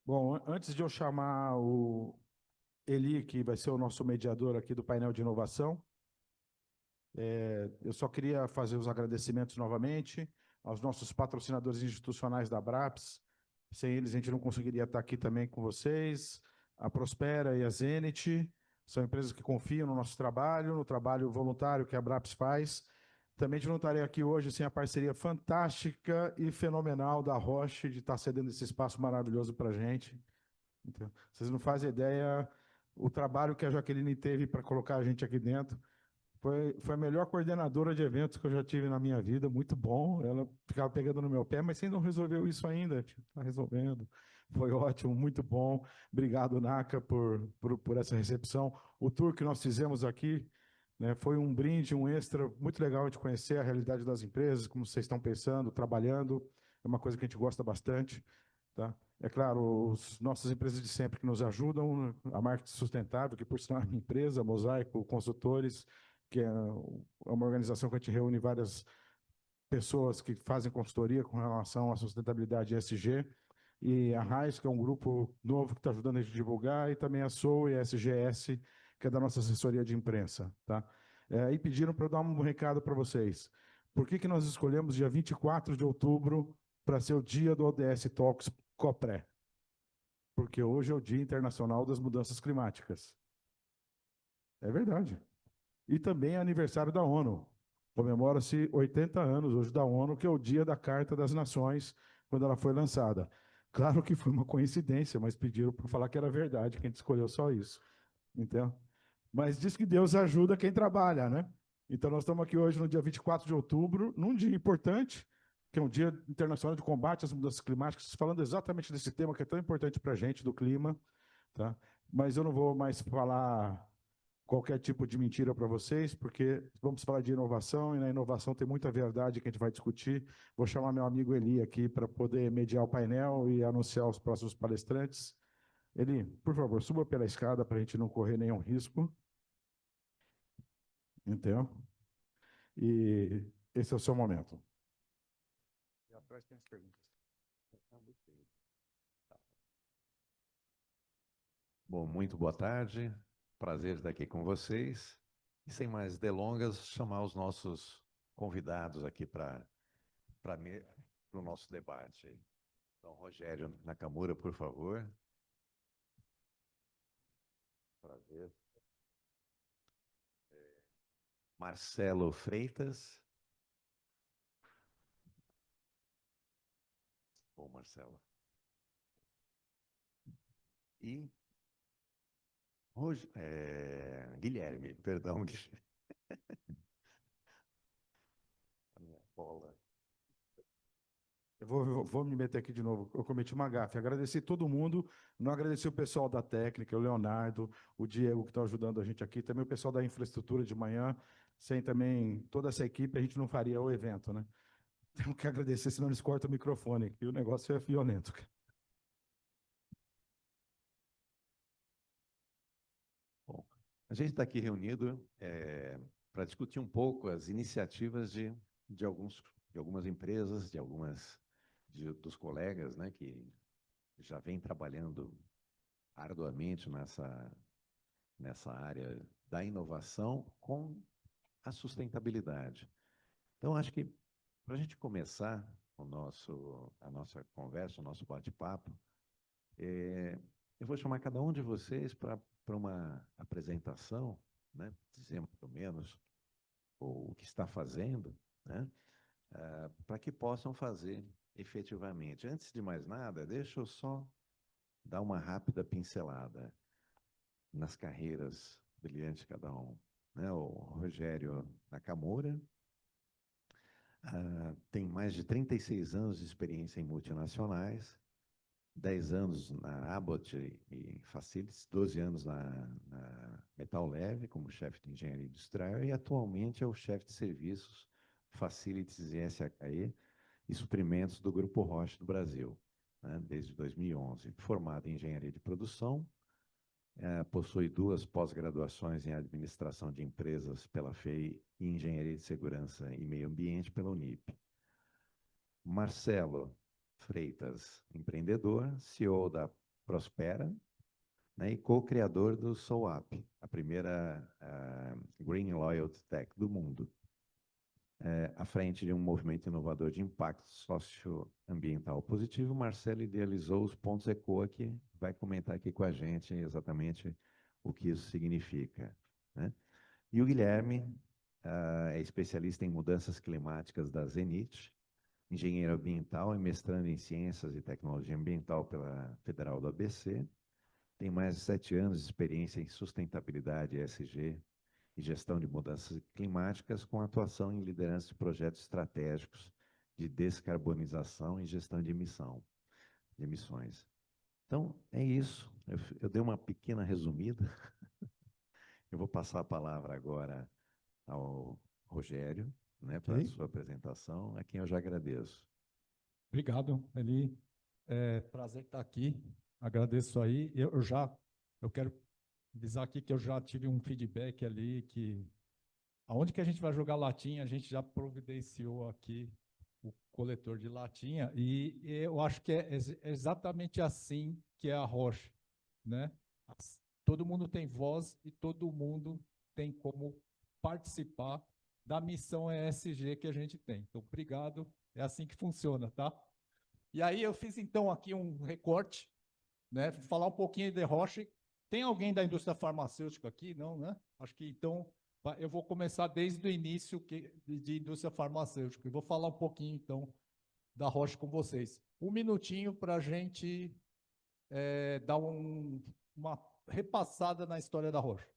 Bom, antes de eu chamar o Eli, que vai ser o nosso mediador aqui do painel de inovação, eu só queria fazer os agradecimentos novamente aos nossos patrocinadores institucionais da Abraps. Sem eles, a gente não conseguiria estar aqui também com vocês. A Prospera e a Zenit são empresas que confiam no nosso trabalho, no trabalho voluntário que a Abraps faz. Também a gente não estaria aqui hoje sem a parceria fantástica e fenomenal da Roche de estar cedendo esse espaço maravilhoso para a gente. Então, vocês não fazem ideia o trabalho que a Jaqueline teve para colocar a gente aqui dentro. Foi a melhor coordenadora de eventos que eu já tive na minha vida, muito bom. Ela ficava pegando no meu pé, mas você não resolveu isso ainda. Está resolvendo. Foi ótimo, muito bom. Obrigado, Naka, por essa recepção. O tour que nós fizemos aqui, né, foi um brinde, um extra, muito legal de conhecer a realidade das empresas, como vocês estão pensando, trabalhando. É uma coisa que a gente gosta bastante. Tá? É claro, as nossas empresas de sempre que nos ajudam, né? A Marketing Sustentável, que por sinal é uma empresa, Mosaico Consultores, que é uma organização que a gente reúne várias pessoas que fazem consultoria com relação à sustentabilidade ESG, e a RAIS, que é um grupo novo que está ajudando a gente a divulgar, e também a SOU e a SGS, que é da nossa assessoria de imprensa. Tá? E pediram para eu dar um recado para vocês. Por que nós escolhemos dia 24 de outubro para ser o dia do ODS Talks COPRE? Porque hoje é o Dia Internacional das Mudanças Climáticas. É verdade. E também é aniversário da ONU. Comemora-se 80 anos hoje da ONU, que é o dia da Carta das Nações, quando ela foi lançada. Claro que foi uma coincidência, mas pediram para falar que era verdade, que a gente escolheu só isso. Então, mas diz que Deus ajuda quem trabalha, né? Então, nós estamos aqui hoje no dia 24 de outubro, num dia importante, que é um Dia Internacional de Combate às Mudanças Climáticas, falando exatamente desse tema que é tão importante para a gente, do clima. Tá? Mas eu não vou mais falar qualquer tipo de mentira para vocês, porque vamos falar de inovação, e na inovação tem muita verdade que a gente vai discutir. Vou chamar meu amigo Eli aqui para poder mediar o painel e anunciar os próximos palestrantes. Eli, por favor, suba pela escada para a gente não correr nenhum risco. Entendeu? E esse é o seu momento. E atrás tem as perguntas. Bom, muito boa tarde. Prazer estar aqui com vocês. E sem mais delongas, chamar os nossos convidados aqui para o nosso debate. Então, Rogério Nakamura, por favor. Prazer. Marcelo Freitas. Bom, Marcelo. E Guilherme, perdão, Guilherme. A minha bola. Eu vou me meter aqui de novo. Eu cometi uma gafe. Agradeci todo mundo, não agradeci o pessoal da técnica, o Leonardo, o Diego, que estão ajudando a gente aqui, também o pessoal da infraestrutura de manhã. Sem também toda essa equipe, a gente não faria o evento, né? Temos que agradecer, senão eles cortam o microfone, e o negócio é violento. Bom, a gente está aqui reunido para discutir um pouco as iniciativas de algumas empresas, dos colegas, né, que já vêm trabalhando arduamente nessa área da inovação com a sustentabilidade. Então, acho que para a gente começar a nossa conversa, o nosso bate-papo, eu vou chamar cada um de vocês para uma apresentação, né, dizer mais ou menos o que está fazendo, né, para que possam fazer efetivamente. Antes de mais nada, deixa eu só dar uma rápida pincelada nas carreiras brilhantes de cada um. Né? O Rogério Nakamura tem mais de 36 anos de experiência em multinacionais, 10 anos na Abbott e Facilities, 12 anos na Metal Leve, como chefe de engenharia industrial, e atualmente é o chefe de serviços Facilities e SHE e suprimentos do Grupo Roche do Brasil, né, desde 2011. Formado em engenharia de produção, possui 2 pós-graduações em administração de empresas pela FEI e engenharia de segurança e meio ambiente pela Unip. Marcelo Freitas, empreendedor, CEO da Prospera, né, e co-criador do SoulApp, a primeira Green Loyalty Tech do mundo, à frente de um movimento inovador de impacto socioambiental positivo. Marcelo idealizou os pontos ECOA, que vai comentar aqui com a gente exatamente o que isso significa, né? E o Guilherme é especialista em mudanças climáticas da Zenit, engenheiro ambiental e mestrando em Ciências e Tecnologia Ambiental pela Federal do ABC. Tem mais de 7 anos de experiência em sustentabilidade ESG e gestão de mudanças climáticas, com atuação em liderança de projetos estratégicos de descarbonização e gestão de emissões. Então, é isso. Eu dei uma pequena resumida. Eu vou passar a palavra agora ao Rogério, né, para a sua apresentação, a quem eu já agradeço. Obrigado, Eli. É prazer estar aqui. Agradeço aí. Eu quero avisar aqui que eu já tive um feedback ali que aonde que a gente vai jogar latinha, a gente já providenciou aqui o coletor de latinha e eu acho que é exatamente assim que é a Roche, né? Todo mundo tem voz e todo mundo tem como participar da missão ESG que a gente tem. Então, obrigado. É assim que funciona, tá? E aí eu fiz, então, aqui um recorte, né? Falar um pouquinho de Roche. Tem alguém da indústria farmacêutica aqui? Não, né? Acho que, então, eu vou começar desde o início de indústria farmacêutica. Eu vou falar um pouquinho, então, da Roche com vocês. Um minutinho para a gente dar uma repassada na história da Roche.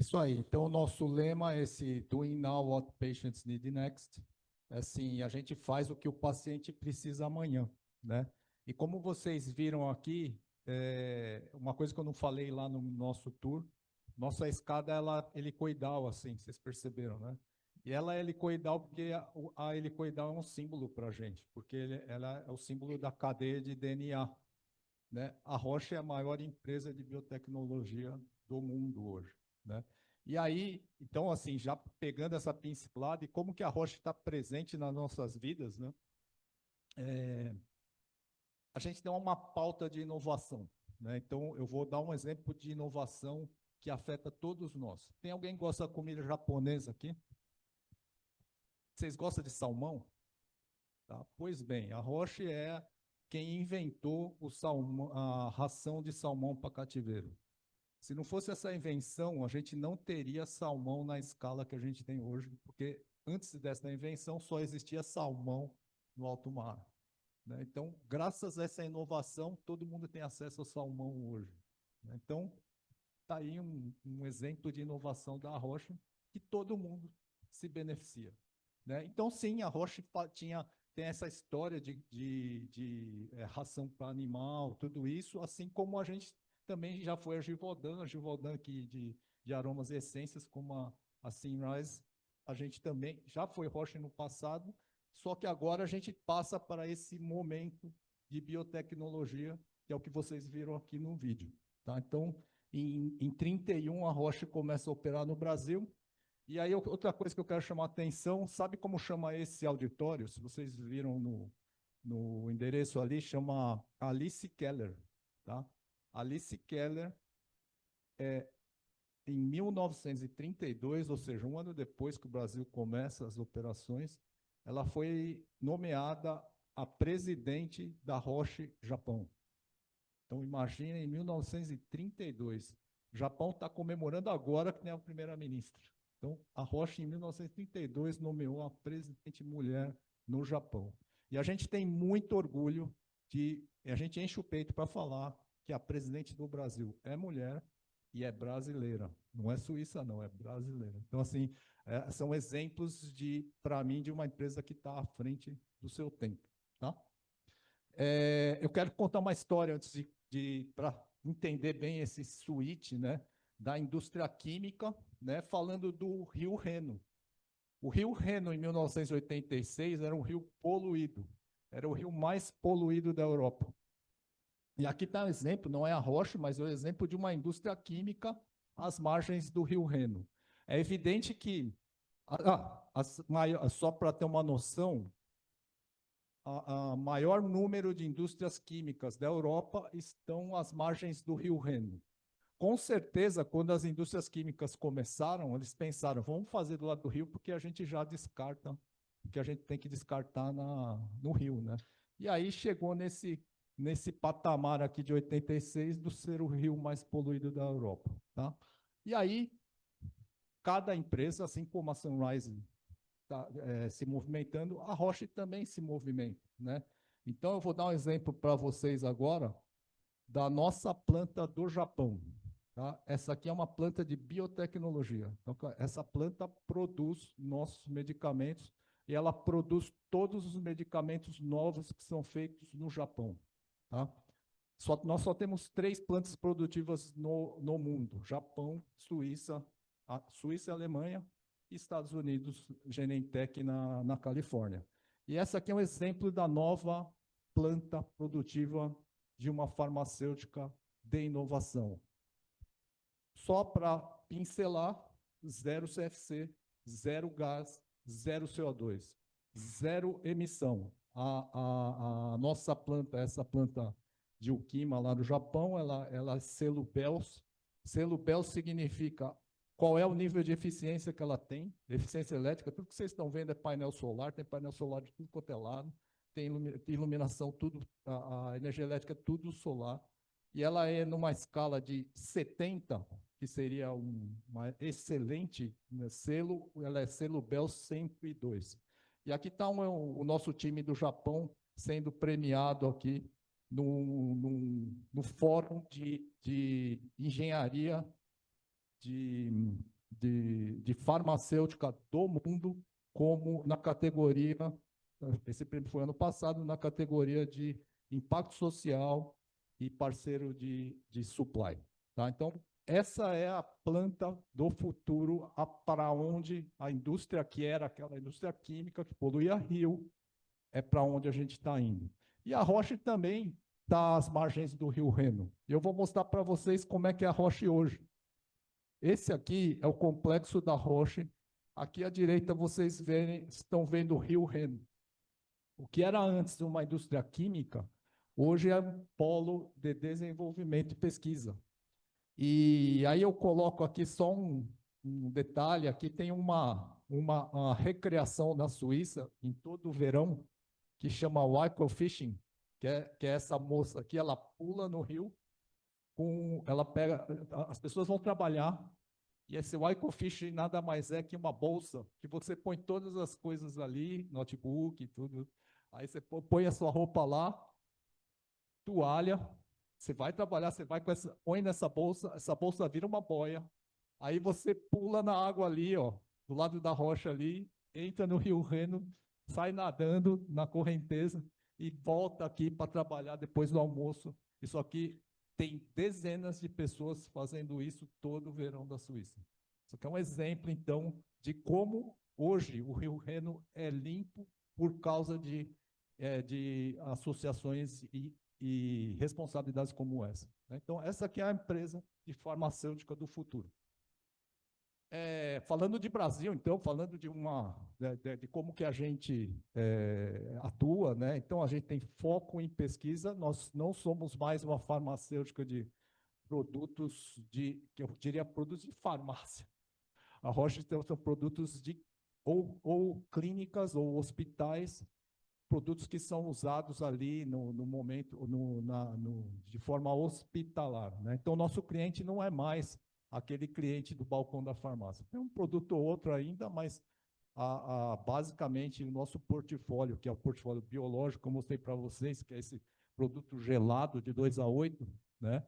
Isso aí. Então, o nosso lema é esse Doing Now What Patients Need Next. Assim, a gente faz o que o paciente precisa amanhã, né? E como vocês viram aqui, uma coisa que eu não falei lá no nosso tour, nossa escada, ela é helicoidal, assim, vocês perceberam, né? E ela é helicoidal porque a helicoidal é um símbolo para a gente, porque ela é o símbolo da cadeia de DNA, né? A Roche é a maior empresa de biotecnologia do mundo hoje, né? E aí, então, assim, já pegando essa pincelada e como que a Roche está presente nas nossas vidas, né? A gente tem uma pauta de inovação, né? Então, eu vou dar um exemplo de inovação que afeta todos nós. Tem alguém que gosta da comida japonesa aqui? Vocês gostam de salmão? Tá? Pois bem, a Roche é quem inventou a ração de salmão para cativeiro. Se não fosse essa invenção, a gente não teria salmão na escala que a gente tem hoje, porque antes dessa invenção só existia salmão no alto mar, né? Então, graças a essa inovação, todo mundo tem acesso ao salmão hoje, né? Então, está aí um exemplo de inovação da Roche que todo mundo se beneficia, né? Então, sim, a Roche tem essa história de ração para animal, tudo isso, assim como a gente também já foi a Givaudan aqui de aromas e essências, como a Sunrise, a gente também já foi Roche no passado, só que agora a gente passa para esse momento de biotecnologia, que é o que vocês viram aqui no vídeo, tá? Então, em 31, a Roche começa a operar no Brasil. E aí, outra coisa que eu quero chamar a atenção, sabe como chama esse auditório? Se vocês viram no endereço ali, chama Alice Keller, tá? Alice Keller, em 1932, ou seja, um ano depois que o Brasil começa as operações, ela foi nomeada a presidente da Roche Japão. Então, imagina, em 1932. O Japão está comemorando agora que tem a primeira-ministra. Então, a Roche, em 1932, nomeou a presidente mulher no Japão. E a gente tem muito orgulho a gente enche o peito para falar que a presidente do Brasil é mulher e é brasileira. Não é suíça, não, é brasileira. Então, assim, são exemplos, para mim, de uma empresa que está à frente do seu tempo. Tá? Eu quero contar uma história antes para entender bem esse switch, né, da indústria química, né, falando do Rio Reno. O Rio Reno, em 1986, era um rio poluído. Era o rio mais poluído da Europa. E aqui está um exemplo, não é a Roche, mas é o exemplo de uma indústria química às margens do Rio Reno. É evidente que, só para ter uma noção, a maior número de indústrias químicas da Europa estão às margens do Rio Reno. Com certeza, quando as indústrias químicas começaram, eles pensaram, vamos fazer do lado do rio, porque a gente já descarta, porque a gente tem que descartar no rio, né? E aí chegou nesse patamar aqui de 86 do ser o rio mais poluído da Europa, tá? E aí, cada empresa, assim como a Sunrise está se movimentando, a Roche também se movimenta, né? Então, eu vou dar um exemplo para vocês agora da nossa planta do Japão. Tá? Essa aqui é uma planta de biotecnologia. Então, essa planta produz nossos medicamentos e ela produz todos os medicamentos novos que são feitos no Japão. Tá? Nós só temos 3 plantas produtivas no mundo: Japão, Suíça, Suíça e Alemanha, e Estados Unidos, Genentech na Califórnia. E essa aqui é um exemplo da nova planta produtiva de uma farmacêutica de inovação. Só para pincelar, 0 CFC, 0 gás, 0 CO2, 0 emissão. A nossa planta, essa planta de Ukima lá no Japão, ela é selo BELS. Selo BELS significa qual é o nível de eficiência que ela tem, eficiência elétrica. Tudo que vocês estão vendo é painel solar, tem painel solar de tudo quanto é lado, tem iluminação, tudo, a energia elétrica é tudo solar. E ela é numa escala de 70, que seria uma excelente, né, selo, ela é selo BEL 102. E aqui está o nosso time do Japão sendo premiado aqui no Fórum de Engenharia de Farmacêutica do Mundo, como na categoria, esse prêmio foi ano passado, na categoria de Impacto Social e Parceiro de Supply. Tá? Então, essa é a planta do futuro para onde a indústria, que era aquela indústria química que poluía rio, é para onde a gente está indo. E a Roche também está às margens do Rio Reno. Eu vou mostrar para vocês como é que é a Roche hoje. Esse aqui é o complexo da Roche. Aqui à direita vocês estão vendo o Rio Reno. O que era antes uma indústria química, hoje é um polo de desenvolvimento e pesquisa. E aí eu coloco aqui só um detalhe, aqui tem uma recreação na Suíça, em todo o verão, que chama Wickel Fishing, que é essa moça aqui, ela pula no rio, ela pega, as pessoas vão trabalhar, e esse Wickel Fishing nada mais é que uma bolsa, que você põe todas as coisas ali, notebook e tudo, aí você põe a sua roupa lá, toalha, você vai trabalhar, você vai põe nessa bolsa, essa bolsa vira uma boia, aí você pula na água ali, ó, do lado da rocha ali, entra no Rio Reno, sai nadando na correnteza e volta aqui para trabalhar depois do almoço. Isso aqui tem dezenas de pessoas fazendo isso todo o verão da Suíça. Isso aqui é um exemplo, então, de como hoje o Rio Reno é limpo por causa de associações e responsabilidades como essa. Então, essa aqui é a empresa de farmacêutica do futuro. Falando de Brasil, então, falando de como que a gente atua, né? Então, a gente tem foco em pesquisa, nós não somos mais uma farmacêutica de produtos que eu diria produtos de farmácia. A Roche são produtos ou clínicas ou hospitais produtos que são usados ali no momento, de forma hospitalar, né? Então, nosso cliente não é mais aquele cliente do balcão da farmácia. Tem um produto ou outro ainda, mas basicamente o nosso portfólio, que é o portfólio biológico, como eu mostrei para vocês, que é esse produto gelado de 2 a 8, né?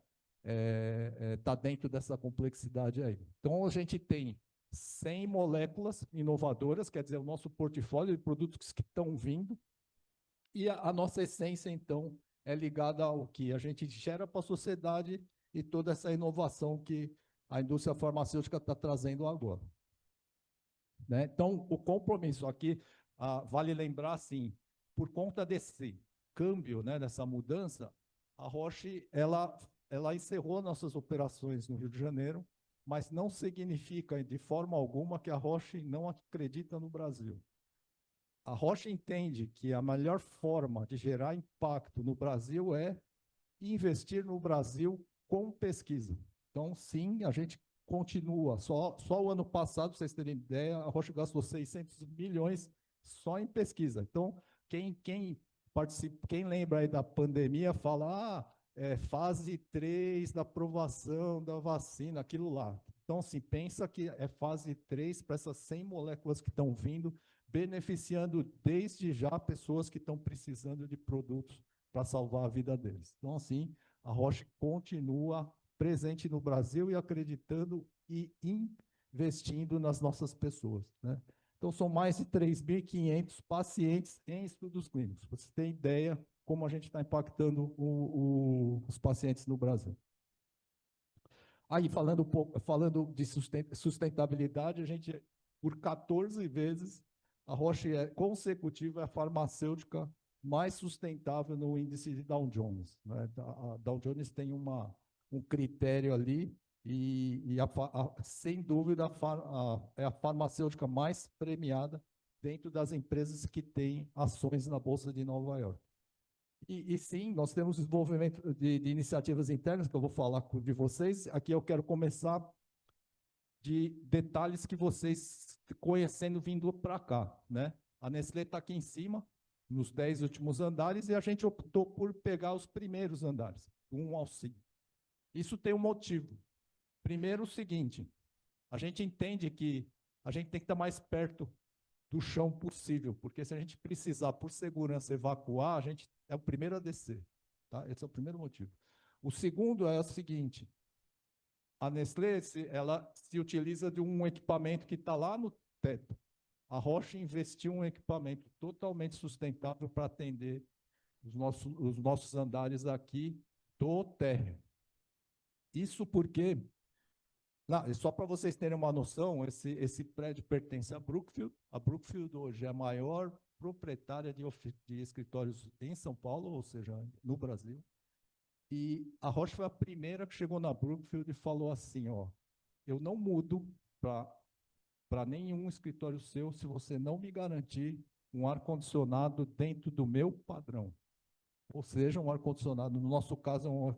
Está dentro dessa complexidade aí. Então, a gente tem 100 moléculas inovadoras, quer dizer, o nosso portfólio de produtos que estão vindo, e a nossa essência, então, é ligada ao que a gente gera para a sociedade e toda essa inovação que a indústria farmacêutica está trazendo agora. Né? Então, o compromisso aqui, vale lembrar, assim, por conta desse câmbio, né, dessa mudança, a Roche, ela encerrou nossas operações no Rio de Janeiro, mas não significa, de forma alguma, que a Roche não acredita no Brasil. A Roche entende que a melhor forma de gerar impacto no Brasil é investir no Brasil com pesquisa. Então, sim, a gente continua. Só o ano passado, para vocês terem ideia, a Roche gastou 600 milhões só em pesquisa. Então, quem lembra aí da pandemia, fala, fase 3 da aprovação da vacina, aquilo lá. Então, assim, pensa que é fase 3 para essas 100 moléculas que estão vindo, beneficiando desde já pessoas que estão precisando de produtos para salvar a vida deles. Então, assim, a Roche continua presente no Brasil e acreditando e investindo nas nossas pessoas, né? Então, são mais de 3.500 pacientes em estudos clínicos. Você tem ideia como a gente está impactando os pacientes no Brasil. Aí, falando de sustentabilidade, a gente, por 14 vezes, a Roche consecutiva é a farmacêutica mais sustentável no índice de Dow Jones, né? A Dow Jones tem um critério ali e sem dúvida, é a farmacêutica mais premiada dentro das empresas que têm ações na Bolsa de Nova York. E sim, nós temos desenvolvimento de iniciativas internas, que eu vou falar de vocês. Aqui eu quero começar de detalhes que vocês conhecendo vindo para cá, né? A Nestlé está aqui em cima, nos 10 últimos andares, e a gente optou por pegar os primeiros andares, 1 ao 5. Isso tem um motivo. Primeiro, o seguinte, a gente entende que a gente tem que estar mais perto do chão possível, porque se a gente precisar, por segurança, evacuar, a gente é o primeiro a descer. Tá? Esse é o primeiro motivo. O segundo é o seguinte, a Nestlé, ela se utiliza de um equipamento que está lá no teto. A Roche investiu em um equipamento totalmente sustentável para atender os nossos andares aqui do térreo. Isso porque, só para vocês terem uma noção, esse prédio pertence à Brookfield. A Brookfield hoje é a maior proprietária de escritórios em São Paulo, ou seja, no Brasil. E a Roche foi a primeira que chegou na Brookfield e falou assim, ó, eu não mudo para nenhum escritório seu se você não me garantir um ar-condicionado dentro do meu padrão. Ou seja, um ar-condicionado, no nosso caso, é um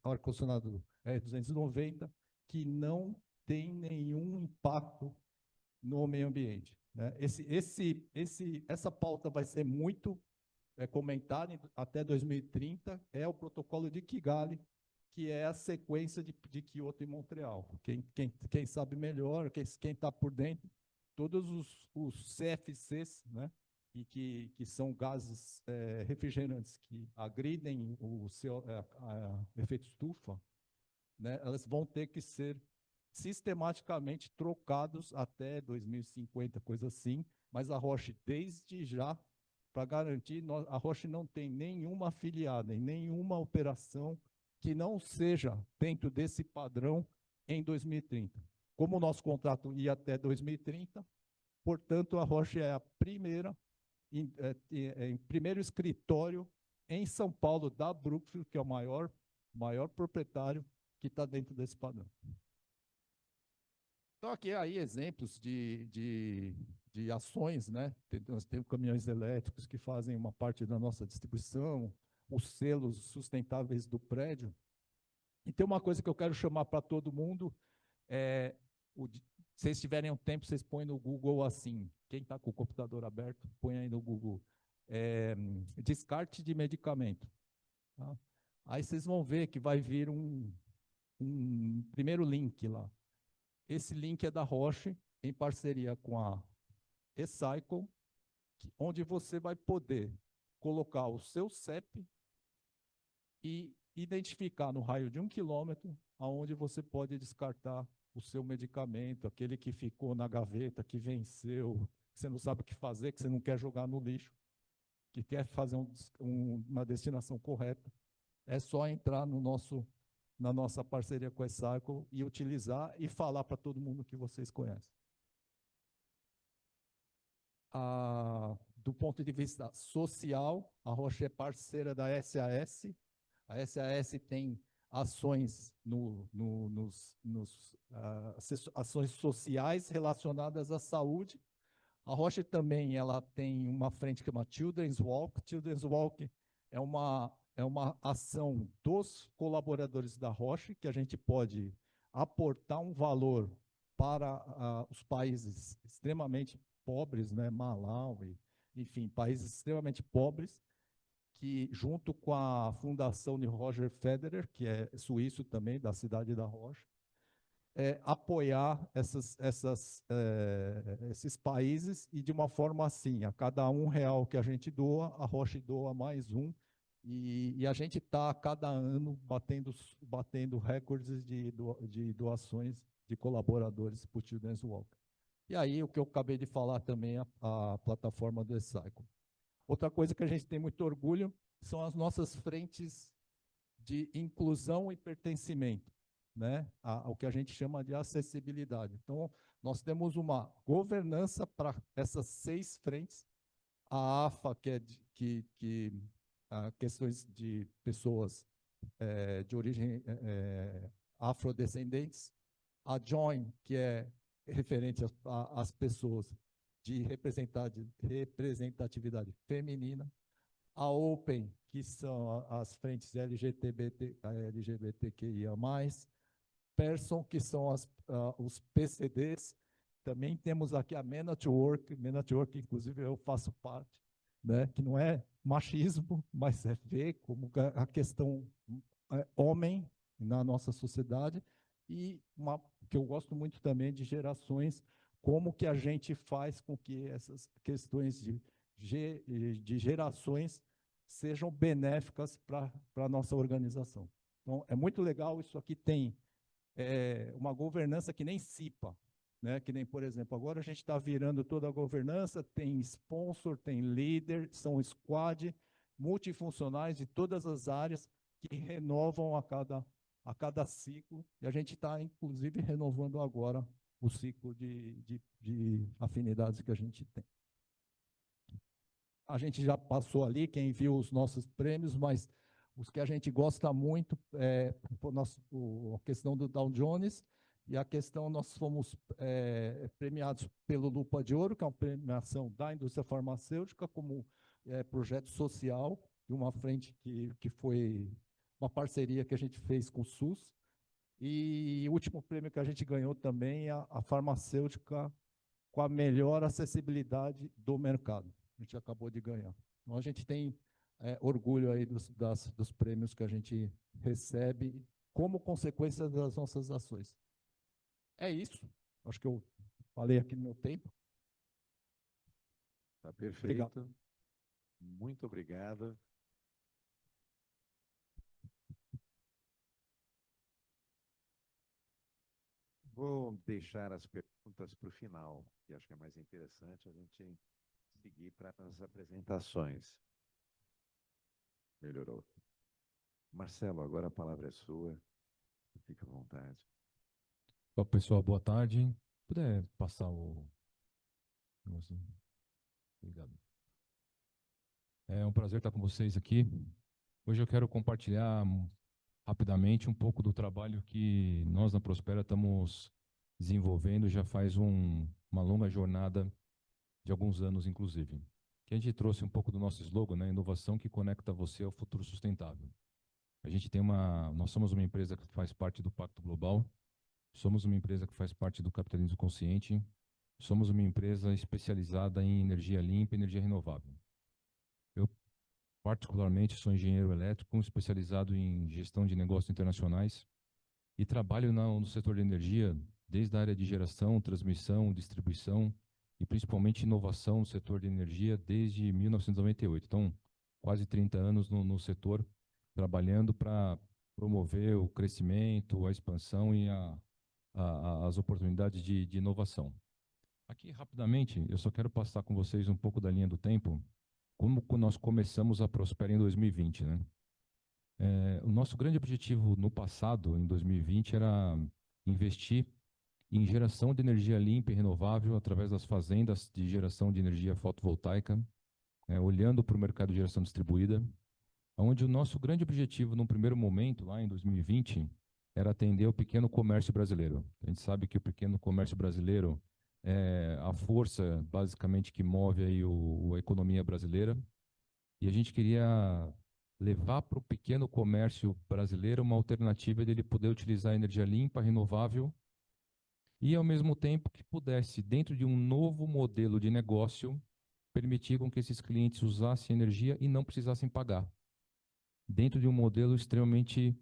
ar-condicionado 290, que não tem nenhum impacto no meio ambiente, né? Essa pauta vai ser muito comentada até 2030, é o protocolo de Kigali, que é a sequência de Kyoto e Montreal. Quem sabe melhor, quem está por dentro, todos os CFCs, né? E que são gases refrigerantes que agridem o efeito estufa, né, elas vão ter que ser sistematicamente trocados até 2050, coisa assim, mas a Roche, desde já, para garantir, a Roche não tem nenhuma afiliada em nenhuma operação que não seja dentro desse padrão em 2030. Como o nosso contrato ia até 2030, portanto, a Roche é a primeiro escritório em São Paulo da Brookfield, que é o maior proprietário que está dentro desse padrão. Então, aqui aí exemplos de ações, né? Nós temos caminhões elétricos que fazem uma parte da nossa distribuição, os selos sustentáveis do prédio. E tem uma coisa que eu quero chamar para todo mundo, se vocês tiverem um tempo, vocês põem no Google assim, quem está com o computador aberto, põe aí no Google, descarte de medicamento. Tá? Aí vocês vão ver que vai vir um primeiro link lá. Esse link é da Roche, em parceria com a eCycle, onde você vai poder colocar o seu CEP e identificar no raio de 1 quilômetro aonde você pode descartar o seu medicamento, aquele que ficou na gaveta, que venceu, que você não sabe o que fazer, que você não quer jogar no lixo, que quer fazer uma destinação correta. É só entrar na nossa parceria com a eCycle e utilizar e falar para todo mundo que vocês conhecem. Do ponto de vista social, a Roche é parceira da SAS. A SAS tem ações ações sociais relacionadas à saúde. A Roche também ela tem uma frente que chama Children's Walk. Children's Walk é uma ação dos colaboradores da Roche, que a gente pode aportar um valor para os países extremamente pobres, né, Malawi, enfim, países extremamente pobres, que junto com a fundação de Roger Federer, que é suíço também, da cidade da Roche, apoiar esses países e de uma forma assim, a cada R$ 1 que a gente doa, a Roche doa mais um, e a gente está a cada ano batendo recordes de doações de colaboradores para o Children's Walk. E aí, o que eu acabei de falar também, a plataforma do eCycle. Outra coisa que a gente tem muito orgulho são as nossas frentes de inclusão e pertencimento, né? O que a gente chama de acessibilidade. Então, nós temos uma governança para essas 6 frentes. A AFA, que é questões de pessoas de origem afrodescendentes. A JOIN, que é referente às pessoas de representatividade feminina. A OPEN, que são as frentes LGBTQIA+, PERSON, que são os PCDs. Também temos aqui a MENATWORK, inclusive eu faço parte, né, que não é machismo, mas é ver como a questão homem na nossa sociedade, e que eu gosto muito também de gerações, como que a gente faz com que essas questões de gerações sejam benéficas para a nossa organização. Então, é muito legal, isso aqui tem uma governança que nem CIPA, né? Que nem, por exemplo, agora a gente está virando toda a governança, tem sponsor, tem líder, são squad multifuncionais de todas as áreas que renovam a cada ciclo, e a gente está, inclusive, renovando agora o ciclo de afinidades que a gente tem. A gente já passou ali, quem viu os nossos prêmios, mas os que a gente gosta muito a questão do Dow Jones, e a questão, nós fomos premiados pelo Lupa de Ouro, que é uma premiação da indústria farmacêutica, como projeto social, de uma frente que foi uma parceria que a gente fez com o SUS. E o último prêmio que a gente ganhou também é a farmacêutica com a melhor acessibilidade do mercado. A gente acabou de ganhar. Então, a gente tem orgulho aí dos prêmios que a gente recebe como consequência das nossas ações. É isso. Acho que eu falei aqui no meu tempo. Está perfeito. Obrigado. Muito obrigado. Vou deixar as perguntas para o final, que acho que é mais interessante a gente seguir para as apresentações. Melhorou. Marcelo, agora a palavra é sua. Fique à vontade. Olá, pessoal, boa tarde. Se puder passar o... Obrigado. É um prazer estar com vocês aqui. Hoje eu quero compartilhar rapidamente um pouco do trabalho que nós na Prospera estamos desenvolvendo já faz uma longa jornada de alguns anos, inclusive. Que a gente trouxe um pouco do nosso slogan, né? Inovação que conecta você ao futuro sustentável. Nós somos uma empresa que faz parte do Pacto Global, somos uma empresa que faz parte do capitalismo consciente, somos uma empresa especializada em energia limpa e energia renovável. particularmente sou engenheiro elétrico, especializado em gestão de negócios internacionais e trabalho no setor de energia, desde a área de geração, transmissão, distribuição e principalmente inovação no setor de energia desde 1998. Então, quase 30 anos no setor, trabalhando para promover o crescimento, a expansão e as oportunidades de inovação. Aqui, rapidamente, eu só quero passar com vocês um pouco da linha do tempo, como nós começamos a Prospera em 2020, né? O nosso grande objetivo no passado, em 2020, era investir em geração de energia limpa e renovável através das fazendas de geração de energia fotovoltaica, olhando para o mercado de geração distribuída, onde o nosso grande objetivo, no primeiro momento, lá em 2020, era atender o pequeno comércio brasileiro. A gente sabe que o pequeno comércio brasileiro é a força, basicamente, que move aí a economia brasileira, e a gente queria levar para o pequeno comércio brasileiro uma alternativa dele poder utilizar energia limpa, renovável, e ao mesmo tempo que pudesse, dentro de um novo modelo de negócio, permitir com que esses clientes usassem energia e não precisassem pagar, dentro de um modelo extremamente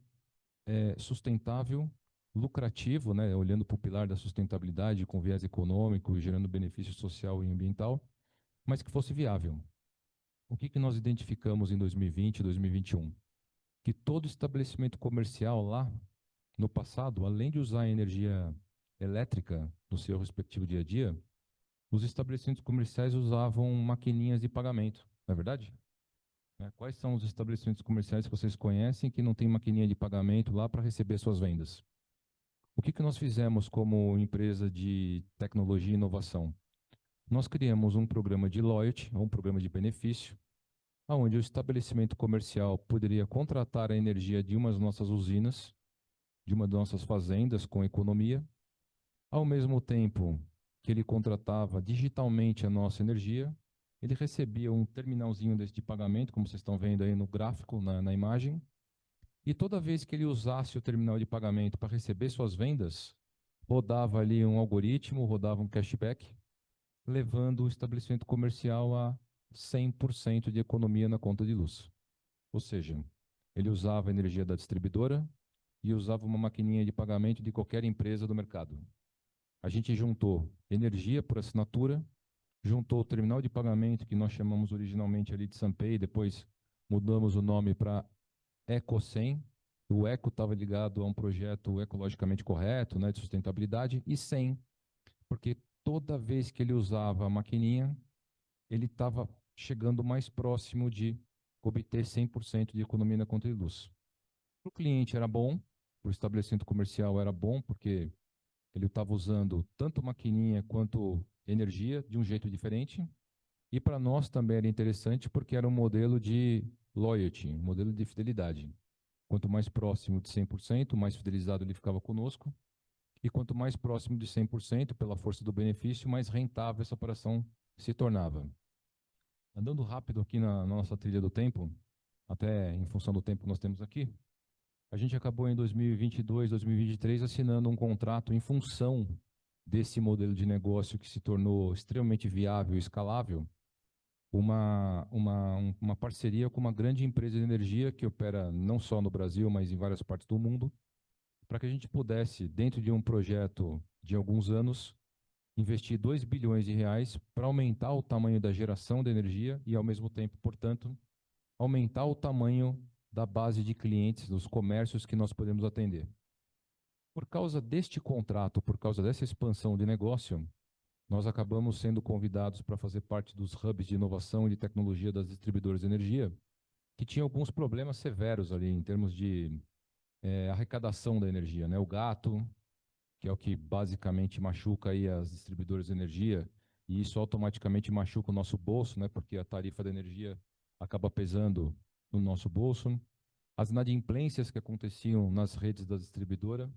sustentável, lucrativo, né, olhando para o pilar da sustentabilidade com viés econômico, gerando benefício social e ambiental, mas que fosse viável. O que nós identificamos em 2020 e 2021? Que todo estabelecimento comercial lá, no passado, além de usar energia elétrica no seu respectivo dia a dia, os estabelecimentos comerciais usavam maquininhas de pagamento, não é verdade? Quais são os estabelecimentos comerciais que vocês conhecem que não tem maquininha de pagamento lá para receber suas vendas? O que nós fizemos como empresa de tecnologia e inovação? Nós criamos um programa de loyalty, um programa de benefício, onde o estabelecimento comercial poderia contratar a energia de uma das nossas usinas, de uma das nossas fazendas com economia, ao mesmo tempo que ele contratava digitalmente a nossa energia, ele recebia um terminalzinho desse de pagamento, como vocês estão vendo aí no gráfico, na imagem, e toda vez que ele usasse o terminal de pagamento para receber suas vendas, rodava ali um algoritmo, rodava um cashback, levando o estabelecimento comercial a 100% de economia na conta de luz. Ou seja, ele usava a energia da distribuidora e usava uma maquininha de pagamento de qualquer empresa do mercado. A gente juntou energia por assinatura, juntou o terminal de pagamento, que nós chamamos originalmente ali de Sampay, depois mudamos o nome para EcoSem. O Eco estava ligado a um projeto ecologicamente correto, né, de sustentabilidade, e 100, porque toda vez que ele usava a maquininha, ele estava chegando mais próximo de obter 100% de economia na conta de luz. Para o cliente era bom, para o estabelecimento comercial era bom, porque ele estava usando tanto maquininha quanto energia de um jeito diferente. E para nós também era interessante, porque era um modelo de loyalty, um modelo de fidelidade. Quanto mais próximo de 100%, mais fidelizado ele ficava conosco. E quanto mais próximo de 100%, pela força do benefício, mais rentável essa operação se tornava. Andando rápido aqui na nossa trilha do tempo, até em função do tempo que nós temos aqui, a gente acabou em 2022, 2023 assinando um contrato em função desse modelo de negócio que se tornou extremamente viável e escalável, uma parceria com uma grande empresa de energia que opera não só no Brasil, mas em várias partes do mundo, para que a gente pudesse, dentro de um projeto de alguns anos, investir 2 bilhões de reais para aumentar o tamanho da geração de energia e, ao mesmo tempo, portanto, aumentar o tamanho da base de clientes, dos comércios que nós podemos atender. Por causa deste contrato, por causa dessa expansão de negócio, nós acabamos sendo convidados para fazer parte dos hubs de inovação e de tecnologia das distribuidoras de energia, que tinham alguns problemas severos ali em termos de arrecadação da energia, né? O gato, que é o que basicamente machuca aí as distribuidoras de energia, e isso automaticamente machuca o nosso bolso, né? Porque a tarifa da energia acaba pesando no nosso bolso. As inadimplências que aconteciam nas redes da distribuidora,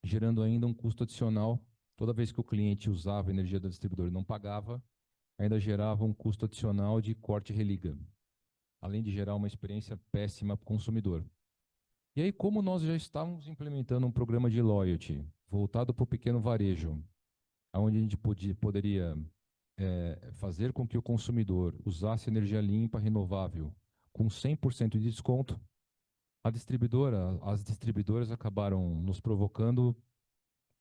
gerando ainda um custo adicional. Toda vez que o cliente usava a energia da distribuidora e não pagava, ainda gerava um custo adicional de corte e religa, além de gerar uma experiência péssima para o consumidor. E aí, como nós já estávamos implementando um programa de loyalty voltado para o pequeno varejo, onde a gente poderia fazer com que o consumidor usasse energia limpa, renovável, com 100% de desconto. As distribuidoras acabaram nos provocando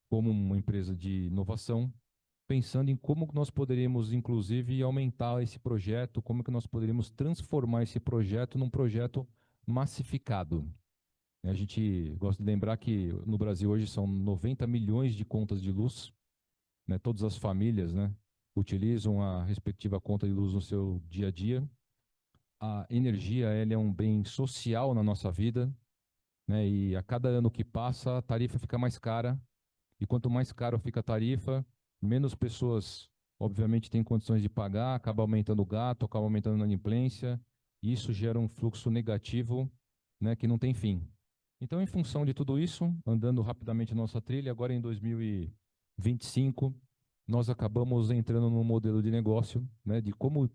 como uma empresa de inovação, pensando em como nós poderíamos, inclusive, aumentar esse projeto, como que nós poderíamos transformar esse projeto num projeto massificado. A gente gosta de lembrar que no Brasil hoje são 90 milhões de contas de luz, né? Todas as famílias, né, utilizam a respectiva conta de luz no seu dia a dia. A energia, ela é um bem social na nossa vida, né? E a cada ano que passa, a tarifa fica mais cara. E quanto mais caro fica a tarifa, menos pessoas, obviamente, têm condições de pagar, acaba aumentando o gasto, acaba aumentando a inadimplência, e isso gera um fluxo negativo, né, que não tem fim. Então, em função de tudo isso, andando rapidamente a nossa trilha, agora em 2025, nós acabamos entrando num modelo de negócio, né, de como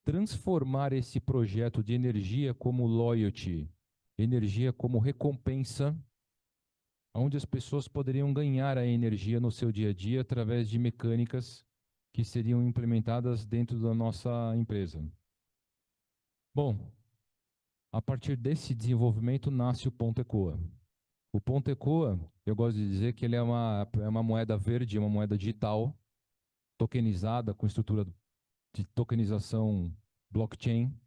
transformar esse projeto de energia como loyalty, energia como recompensa, onde as pessoas poderiam ganhar a energia no seu dia a dia através de mecânicas que seriam implementadas dentro da nossa empresa. Bom, a partir desse desenvolvimento nasce o Ponto Ecoa. O Ponto Ecoa, eu gosto de dizer que ele é uma moeda verde, uma moeda digital, tokenizada, com estrutura de tokenização blockchain,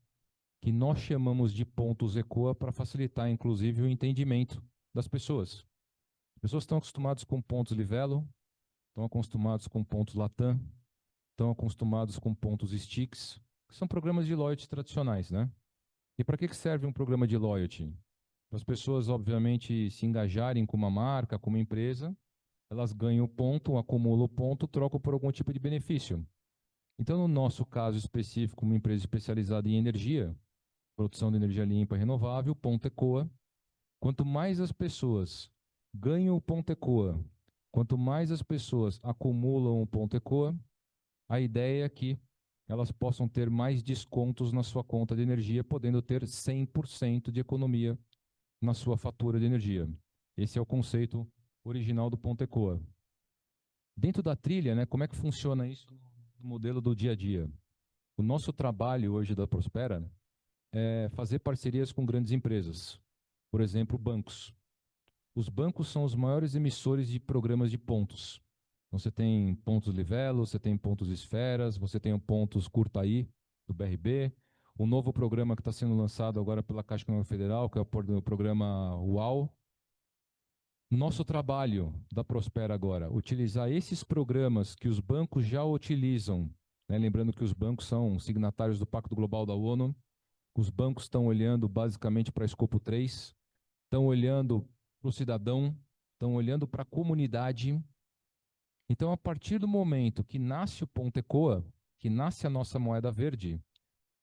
que nós chamamos de pontos Ecoa para facilitar, inclusive, o entendimento das pessoas. As pessoas estão acostumadas com pontos Livelo, estão acostumados com pontos Latam, estão acostumados com pontos Stix, que são programas de loyalty tradicionais, né? E para que serve um programa de loyalty? Para as pessoas, obviamente, se engajarem com uma marca, com uma empresa, elas ganham ponto, acumulam o ponto, trocam por algum tipo de benefício. Então, no nosso caso específico, uma empresa especializada em energia, produção de energia limpa e renovável, Ponto Ecoa, quanto mais as pessoas ganham o Ponto Ecoa, quanto mais as pessoas acumulam o Ponto Ecoa, a ideia é que elas possam ter mais descontos na sua conta de energia, podendo ter 100% de economia na sua fatura de energia. Esse é o conceito original do Ponto Ecoa. Dentro da trilha, né, como é que funciona isso no modelo do dia a dia? O nosso trabalho hoje da Prospera é fazer parcerias com grandes empresas, por exemplo, bancos. Os bancos são os maiores emissores de programas de pontos. Então, você tem pontos Livelo, você tem pontos Esferas, você tem o pontos Curtaí, do BRB, o novo programa que está sendo lançado agora pela Caixa Econômica Federal, que é o programa UAU. Nosso trabalho da Prospera agora, utilizar esses programas que os bancos já utilizam, né? Lembrando que os bancos são signatários do Pacto Global da ONU, os bancos estão olhando basicamente para Escopo 3, estão olhando para o cidadão, estão olhando para a comunidade. Então, a partir do momento que nasce o Ponto Ecoa, que nasce a nossa moeda verde,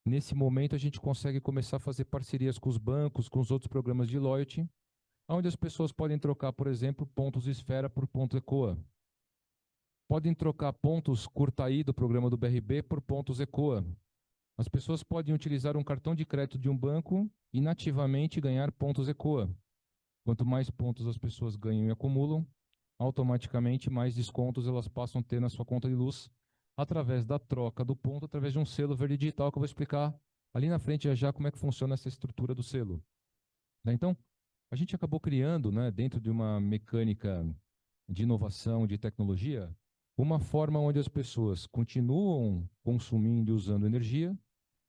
nesse momento a gente consegue começar a fazer parcerias com os bancos, com os outros programas de loyalty, onde as pessoas podem trocar, por exemplo, pontos Esfera por Ponto Ecoa. Podem trocar pontos Curtaí do programa do BRB por pontos Ecoa. As pessoas podem utilizar um cartão de crédito de um banco e nativamente ganhar pontos Ecoa. Quanto mais pontos as pessoas ganham e acumulam, automaticamente mais descontos elas passam a ter na sua conta de luz através da troca do ponto, através de um selo verde digital que eu vou explicar ali na frente já como é que funciona essa estrutura do selo. Então, a gente acabou criando, né, dentro de uma mecânica de inovação, de tecnologia, uma forma onde as pessoas continuam consumindo e usando energia,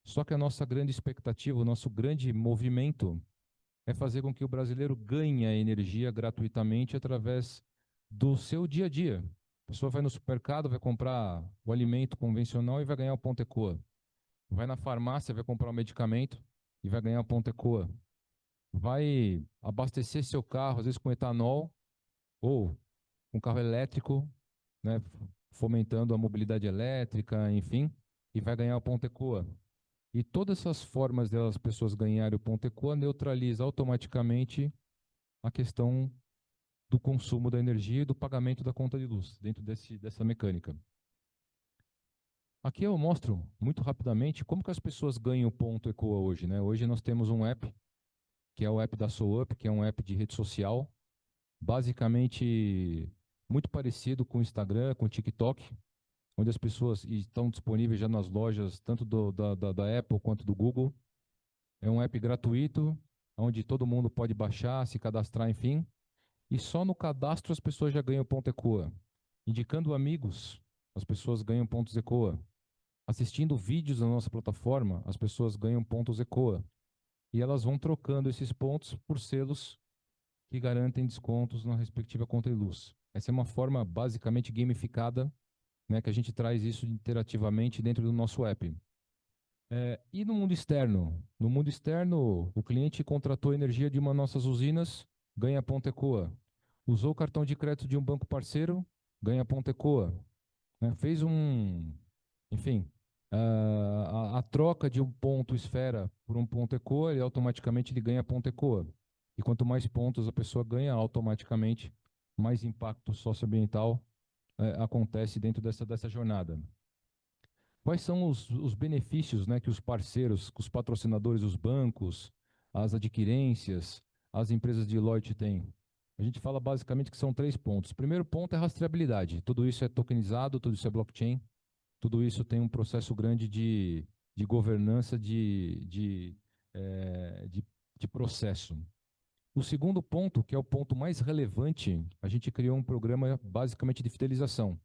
só que a nossa grande expectativa, o nosso grande movimento é fazer com que o brasileiro ganhe a energia gratuitamente através do seu dia a dia. A pessoa vai no supermercado, vai comprar o alimento convencional e vai ganhar o Ponto Ecoa. Vai na farmácia, vai comprar o medicamento e vai ganhar o Ponto Ecoa. Vai abastecer seu carro, às vezes com etanol ou com carro elétrico, né, fomentando a mobilidade elétrica, enfim, e vai ganhar o Ponto Ecoa. E todas essas formas delas pessoas ganharem o Ponto Ecoa neutraliza automaticamente a questão do consumo da energia e do pagamento da conta de luz dentro dessa mecânica. Aqui eu mostro muito rapidamente como que as pessoas ganham o Ponto Ecoa hoje, né? Hoje nós temos um app, que é o app da SoUp, que é um app de rede social, basicamente muito parecido com o Instagram, com o TikTok, onde as pessoas estão disponíveis já nas lojas, tanto da Apple quanto do Google. É um app gratuito, onde todo mundo pode baixar, se cadastrar, enfim. E só no cadastro as pessoas já ganham ponto ECOA. Indicando amigos, as pessoas ganham pontos ECOA. Assistindo vídeos na nossa plataforma, as pessoas ganham pontos ECOA. E elas vão trocando esses pontos por selos que garantem descontos na respectiva conta e luz. Essa é uma forma basicamente gamificada, né, que a gente traz isso interativamente dentro do nosso app. E no mundo externo? No mundo externo, o cliente contratou energia de uma das nossas usinas, ganha ponto ECOA. Usou o cartão de crédito de um banco parceiro, ganha ponto ECOA. Né? Fez enfim, a troca de um ponto esfera por um ponto ECOA, ele ganha ponto ECOA. E quanto mais pontos a pessoa ganha, automaticamente, mais impacto socioambiental acontece dentro dessa jornada. Quais são os benefícios, né, que os parceiros, que os patrocinadores, os bancos, as adquirências, as empresas de Deloitte têm? A gente fala basicamente que são 3 pontos. O primeiro ponto é rastreabilidade. Tudo isso é tokenizado, tudo isso é blockchain, tudo isso tem um processo grande de governança, de processo. O segundo ponto, que é o ponto mais relevante, a gente criou um programa basicamente de fidelização.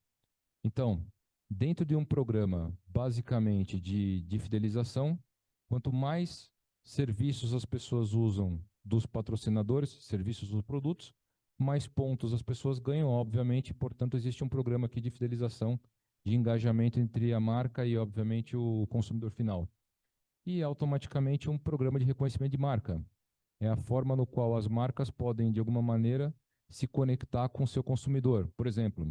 Então, dentro de um programa basicamente de fidelização, quanto mais serviços as pessoas usam dos patrocinadores, serviços dos produtos, mais pontos as pessoas ganham, obviamente, portanto, existe um programa aqui de fidelização, de engajamento entre a marca e, obviamente, o consumidor final. E, automaticamente, um programa de reconhecimento de marca. É a forma no qual as marcas podem, de alguma maneira, se conectar com o seu consumidor. Por exemplo,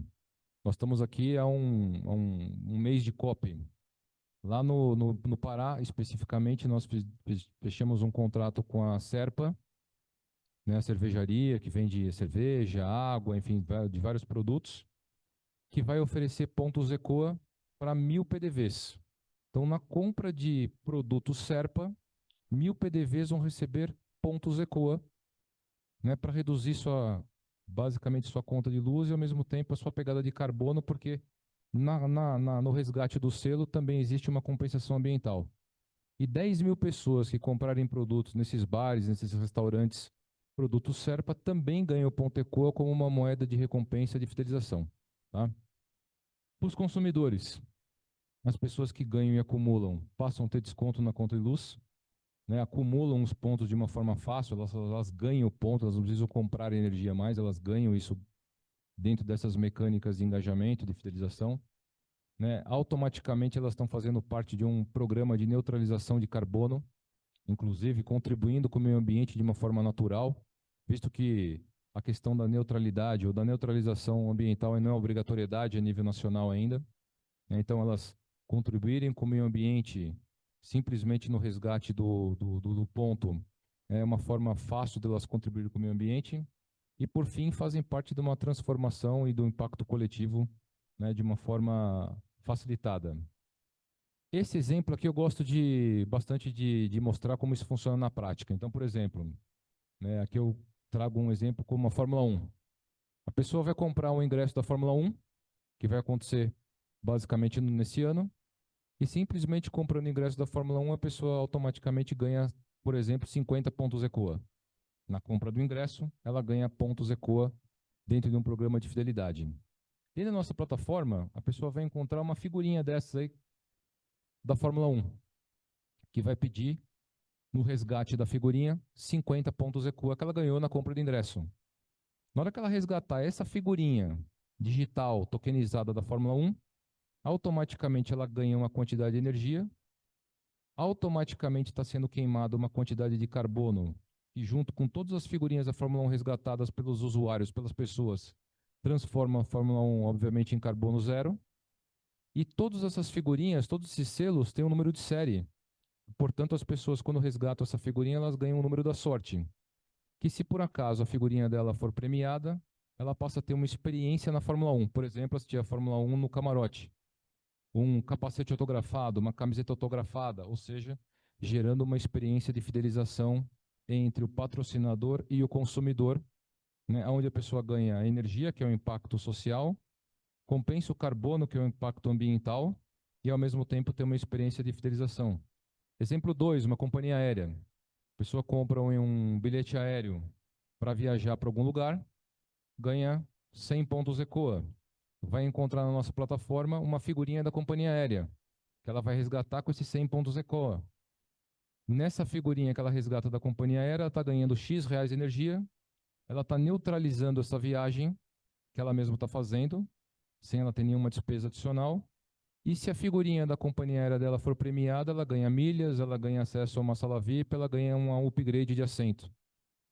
nós estamos aqui há um mês de COP. Lá no Pará, especificamente, nós fechamos um contrato com a Serpa, né, a cervejaria que vende cerveja, água, enfim, de vários produtos, que vai oferecer pontos ECOA para 1.000 PDVs. Então, na compra de produtos Serpa, 1.000 PDVs vão receber pontos ECOA, né, para reduzir basicamente sua conta de luz e, ao mesmo tempo, a sua pegada de carbono, porque no resgate do selo também existe uma compensação ambiental. E 10.000 pessoas que comprarem produtos nesses bares, nesses restaurantes, produtos Serpa, também ganham o ponto ECOA como uma moeda de recompensa de fidelização. Tá? Para os consumidores, as pessoas que ganham e acumulam passam a ter desconto na conta de luz, né, acumulam os pontos de uma forma fácil, elas ganham ponto, elas não precisam comprar energia mais, elas ganham isso dentro dessas mecânicas de engajamento, de fidelização. Né, automaticamente elas estão fazendo parte de um programa de neutralização de carbono, inclusive contribuindo com o meio ambiente de uma forma natural, visto que a questão da neutralidade ou da neutralização ambiental não é obrigatoriedade a nível nacional ainda. Né, então, elas contribuírem com o meio ambiente simplesmente no resgate do ponto é uma forma fácil delas contribuir com o meio ambiente. E, por fim, fazem parte de uma transformação e do impacto coletivo, né, de uma forma facilitada. Esse exemplo aqui eu gosto bastante de mostrar como isso funciona na prática. Então, por exemplo, né, aqui eu trago um exemplo como a Fórmula 1. A pessoa vai comprar um ingresso da Fórmula 1, que vai acontecer basicamente nesse ano, e simplesmente comprando o ingresso da Fórmula 1, a pessoa automaticamente ganha, por exemplo, 50 pontos ECOA. Na compra do ingresso, ela ganha pontos ECOA dentro de um programa de fidelidade. Dentro da nossa plataforma, a pessoa vai encontrar uma figurinha dessas aí da Fórmula 1, que vai pedir, no resgate da figurinha, 50 pontos ECOA que ela ganhou na compra do ingresso. Na hora que ela resgatar essa figurinha digital, tokenizada da Fórmula 1, automaticamente ela ganha uma quantidade de energia, automaticamente está sendo queimada uma quantidade de carbono, e junto com todas as figurinhas da Fórmula 1 resgatadas pelos usuários, pelas pessoas, transforma a Fórmula 1, obviamente, em carbono zero. E todas essas figurinhas, todos esses selos têm um número de série. Portanto, as pessoas, quando resgatam essa figurinha, elas ganham o número da sorte. Que se por acaso a figurinha dela for premiada, ela passa a ter uma experiência na Fórmula 1. Por exemplo, assistir a Fórmula 1 no camarote. Um capacete autografado, uma camiseta autografada, ou seja, gerando uma experiência de fidelização entre o patrocinador e o consumidor, né, onde a pessoa ganha energia, que é o impacto social, compensa o carbono, que é o impacto ambiental, e ao mesmo tempo tem uma experiência de fidelização. Exemplo 2, uma companhia aérea. A pessoa compra um bilhete aéreo para viajar para algum lugar, ganha 100 pontos ECOA. Vai encontrar na nossa plataforma uma figurinha da companhia aérea, que ela vai resgatar com esses 100 pontos ECOA. Nessa figurinha que ela resgata da companhia aérea, ela está ganhando X reais de energia, ela está neutralizando essa viagem que ela mesma está fazendo, sem ela ter nenhuma despesa adicional. E se a figurinha da companhia aérea dela for premiada, ela ganha milhas, ela ganha acesso a uma sala VIP, ela ganha um upgrade de assento,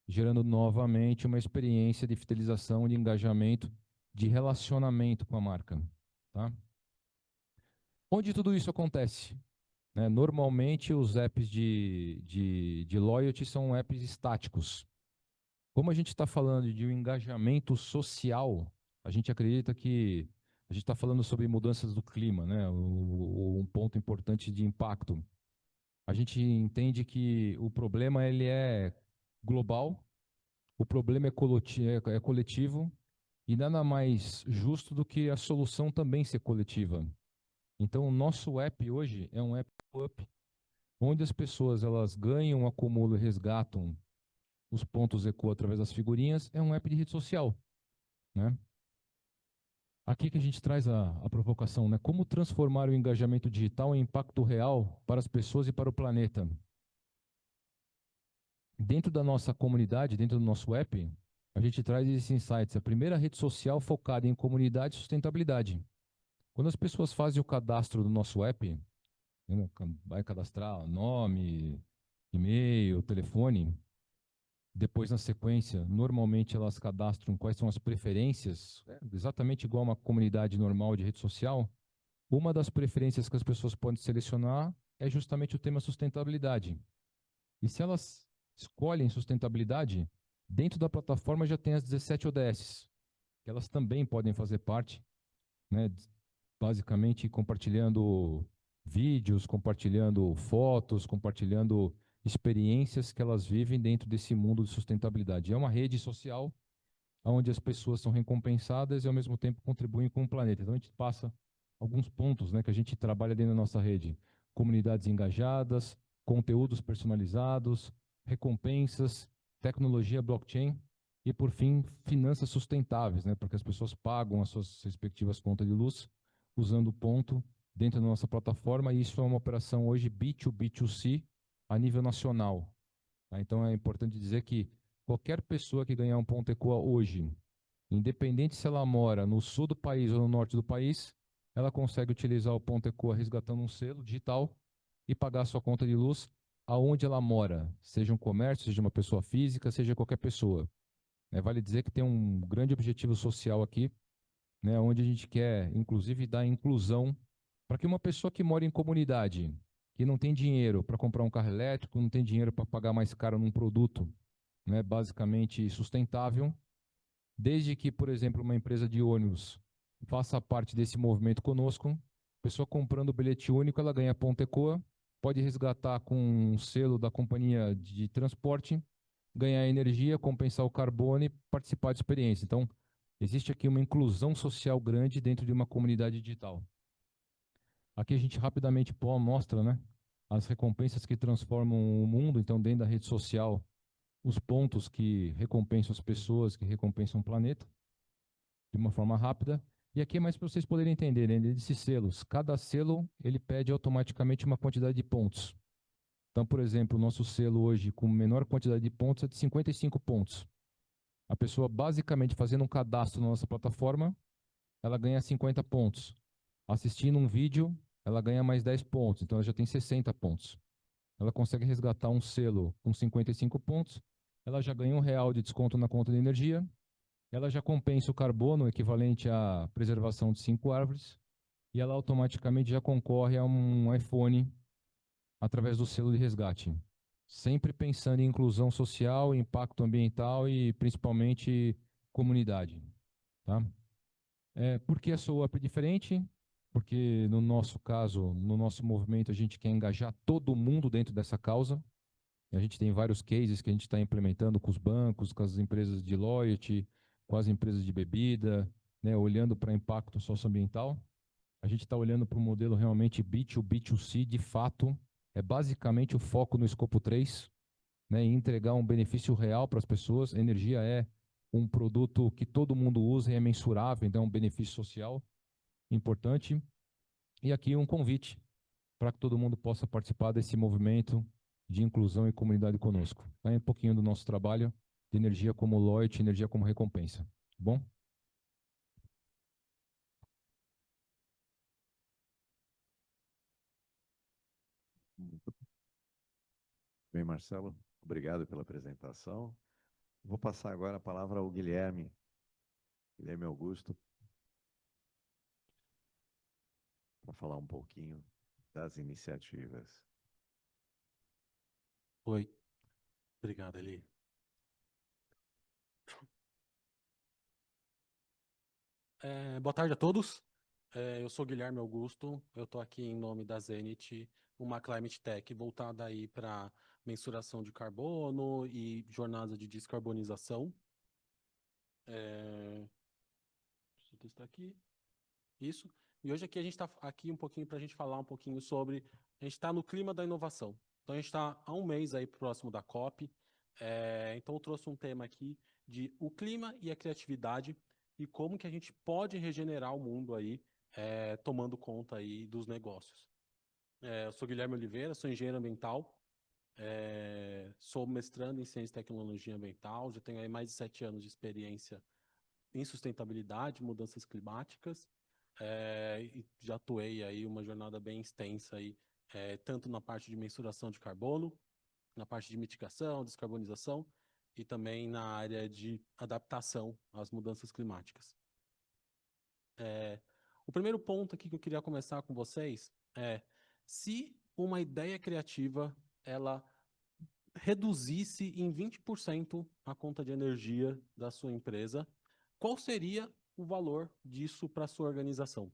gerando novamente uma experiência de fidelização, de engajamento, de relacionamento com a marca. Tá? Onde tudo isso acontece? Né? Normalmente os apps de loyalty são apps estáticos. Como a gente está falando de um engajamento social, a gente acredita que a gente está falando sobre mudanças do clima, né? Um ponto importante de impacto. A gente entende que o problema ele é global, o problema é coletivo e nada mais justo do que a solução também ser coletiva. Então, o nosso app hoje é um app up, onde as pessoas elas ganham, acumulam e resgatam os pontos ECO através das figurinhas, é um app de rede social, né? Aqui que a gente traz a provocação, né? Como transformar o engajamento digital em impacto real para as pessoas e para o planeta? Dentro da nossa comunidade, dentro do nosso app, a gente traz esses insights. A primeira rede social focada em comunidade e sustentabilidade. Quando as pessoas fazem o cadastro do nosso app, né, vai cadastrar nome, e-mail, telefone. Depois, na sequência, normalmente elas cadastram quais são as preferências, exatamente igual a uma comunidade normal de rede social. Uma das preferências que as pessoas podem selecionar é justamente o tema sustentabilidade. E se elas escolhem sustentabilidade, dentro da plataforma já tem as 17 ODS, que elas também podem fazer parte, né, basicamente compartilhando vídeos, compartilhando fotos, compartilhando experiências que elas vivem dentro desse mundo de sustentabilidade. É uma rede social onde as pessoas são recompensadas e ao mesmo tempo contribuem com o planeta. Então a gente passa alguns pontos, né, que a gente trabalha dentro da nossa rede. Comunidades engajadas, conteúdos personalizados, recompensas, tecnologia blockchain e, por fim, finanças sustentáveis, né, porque as pessoas pagam as suas respectivas contas de luz usando o ponto dentro da nossa plataforma, e isso é uma operação hoje B2B2C a nível nacional. Tá? Então é importante dizer que qualquer pessoa que ganhar um ponto ECOA hoje, independente se ela mora no sul do país ou no norte do país, ela consegue utilizar o ponto ECOA resgatando um selo digital e pagar a sua conta de luz aonde ela mora, seja um comércio, seja uma pessoa física, seja qualquer pessoa. Vale dizer que tem um grande objetivo social aqui, né, onde a gente quer, inclusive, dar inclusão para que uma pessoa que mora em comunidade, que não tem dinheiro para comprar um carro elétrico, não tem dinheiro para pagar mais caro num produto, né, basicamente sustentável, desde que, por exemplo, uma empresa de ônibus faça parte desse movimento conosco, a pessoa comprando o bilhete único, ela ganha ponto ECOA, pode resgatar com um selo da companhia de transporte, ganhar energia, compensar o carbono e participar de experiência. Então, existe aqui uma inclusão social grande dentro de uma comunidade digital. Aqui a gente rapidamente mostra, né, as recompensas que transformam o mundo. Então, dentro da rede social, os pontos que recompensam as pessoas, que recompensam o planeta, de uma forma rápida. E aqui é mais para vocês poderem entender, né, desses selos. Cada selo, ele pede automaticamente uma quantidade de pontos. Então, por exemplo, o nosso selo hoje, com menor quantidade de pontos, é de 55 pontos. A pessoa, basicamente, fazendo um cadastro na nossa plataforma, ela ganha 50 pontos. Assistindo um vídeo, ela ganha mais 10 pontos, então ela já tem 60 pontos. Ela consegue resgatar um selo com 55 pontos, ela já ganha R$ 1 de desconto na conta de energia, ela já compensa o carbono, equivalente à preservação de 5 árvores, e ela automaticamente já concorre a um iPhone através do selo de resgate. Sempre pensando em inclusão social, impacto ambiental e principalmente comunidade. Tá? Por que a SOUP é diferente? Porque no nosso caso, no nosso movimento, a gente quer engajar todo mundo dentro dessa causa. A gente tem vários cases que a gente está implementando com os bancos, com as empresas de loyalty, com as empresas de bebida, né, olhando para impacto socioambiental. A gente está olhando para um modelo realmente B2B2C, de fato, é basicamente o foco no escopo 3, né, e entregar um benefício real para as pessoas. Energia é um produto que todo mundo usa e é mensurável, então é um benefício social importante. E aqui um convite para que todo mundo possa participar desse movimento de inclusão e comunidade conosco. É um pouquinho do nosso trabalho de energia como loyalty, energia como recompensa. Tá bom? Muito bem, Marcelo. Obrigado pela apresentação. Vou passar agora a palavra ao Guilherme Augusto, para falar um pouquinho das iniciativas. Oi, obrigado, Eli. Boa tarde a todos. Eu sou Guilherme Augusto, eu estou aqui em nome da Zenit, uma Climate Tech voltada aí para mensuração de carbono e jornada de descarbonização. Deixa eu testar aqui. Isso. E hoje aqui a gente está aqui um pouquinho para a gente falar um pouquinho sobre. A gente está no clima da inovação. Então a gente está há um mês aí próximo da COP. Então eu trouxe um tema aqui de o clima e a criatividade e como que a gente pode regenerar o mundo aí, tomando conta aí dos negócios. Eu sou Guilherme Oliveira, sou engenheiro ambiental, sou mestrando em ciência e tecnologia ambiental, já tenho aí mais de 7 anos de experiência em sustentabilidade, mudanças climáticas. E já atuei aí uma jornada bem extensa aí, tanto na parte de mensuração de carbono, na parte de mitigação, descarbonização e também na área de adaptação às mudanças climáticas. O primeiro ponto aqui que eu queria começar com vocês é se uma ideia criativa ela reduzisse em 20% a conta de energia da sua empresa, qual seria o valor disso para a sua organização?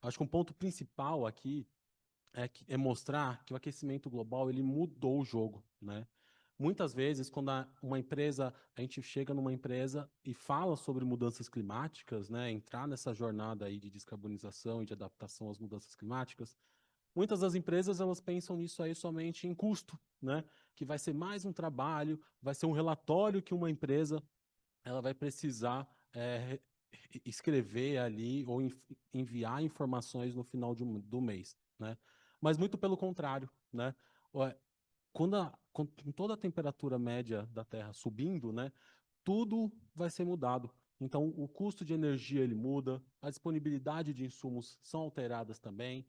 Acho que um ponto principal aqui é mostrar que o aquecimento global ele mudou o jogo, né? Muitas vezes, quando a gente chega numa empresa e fala sobre mudanças climáticas, né, entrar nessa jornada aí de descarbonização e de adaptação às mudanças climáticas, muitas das empresas elas pensam nisso aí somente em custo, né? Que vai ser mais um trabalho, vai ser um relatório que uma empresa ela vai precisar escrever ali ou enviar informações no final do mês, né? Mas muito pelo contrário, né? Com toda a temperatura média da Terra subindo, né? Tudo vai ser mudado. Então, o custo de energia ele muda, a disponibilidade de insumos são alteradas também.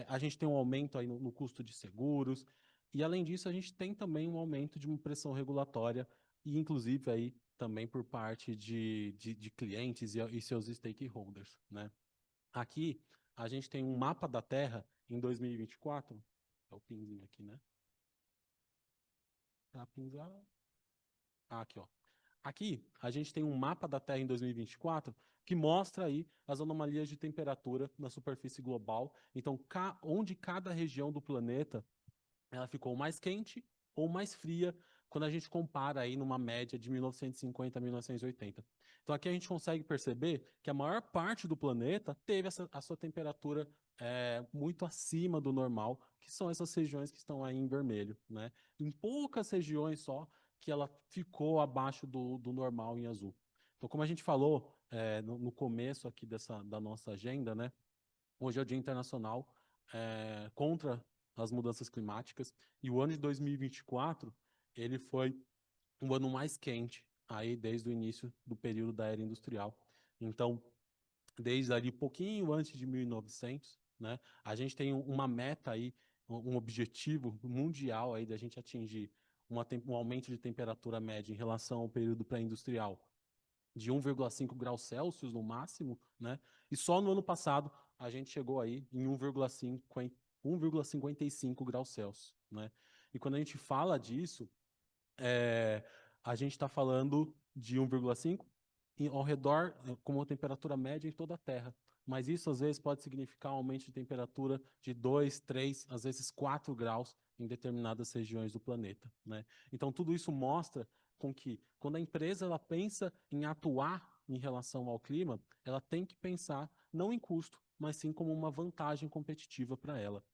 A gente tem um aumento aí no custo de seguros e, além disso, a gente tem também um aumento de uma pressão regulatória e, inclusive, aí também por parte de clientes e seus stakeholders, né? Aqui, a gente tem um mapa da Terra em 2024. É o pinzinho aqui, né? Tá pinzado. Aqui, ó. Aqui, a gente tem um mapa da Terra em 2024 que mostra aí as anomalias de temperatura na superfície global. Então, onde cada região do planeta ela ficou mais quente ou mais fria quando a gente compara aí numa média de 1950 a 1980. Então, aqui a gente consegue perceber que a maior parte do planeta teve a sua temperatura muito acima do normal, que são essas regiões que estão aí em vermelho, né? Em poucas regiões só que ela ficou abaixo do normal em azul. Então, como a gente falou no começo aqui da nossa agenda, né? Hoje é o Dia Internacional contra as mudanças climáticas e o ano de 2024 ele foi o ano mais quente aí desde o início do período da era industrial. Então, desde ali pouquinho antes de 1900, né, a gente tem uma meta aí, um objetivo mundial aí da gente atingir um aumento de temperatura média em relação ao período pré-industrial de 1,5 graus Celsius no máximo, né? E só no ano passado a gente chegou aí em 1,55 graus Celsius, né? E quando a gente fala disso, a gente está falando de 1,5 ao redor como temperatura média em toda a Terra. Mas isso às vezes pode significar um aumento de temperatura de 2, 3, às vezes 4 graus em determinadas regiões do planeta, né? Então tudo isso mostra com que quando a empresa ela pensa em atuar em relação ao clima, ela tem que pensar não em custo, mas sim como uma vantagem competitiva para ela.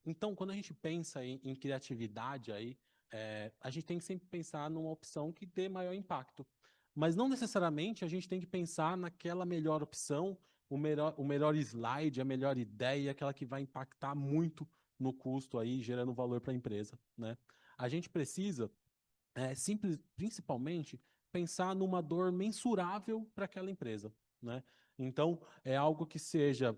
Então, quando a gente pensa em criatividade aí, a gente tem que sempre pensar numa opção que dê maior impacto. Mas não necessariamente a gente tem que pensar naquela melhor opção, o melhor slide, a melhor ideia, aquela que vai impactar muito no custo aí, gerando valor para a empresa, né? A gente precisa, principalmente, pensar numa dor mensurável para aquela empresa, né? Então, é algo que seja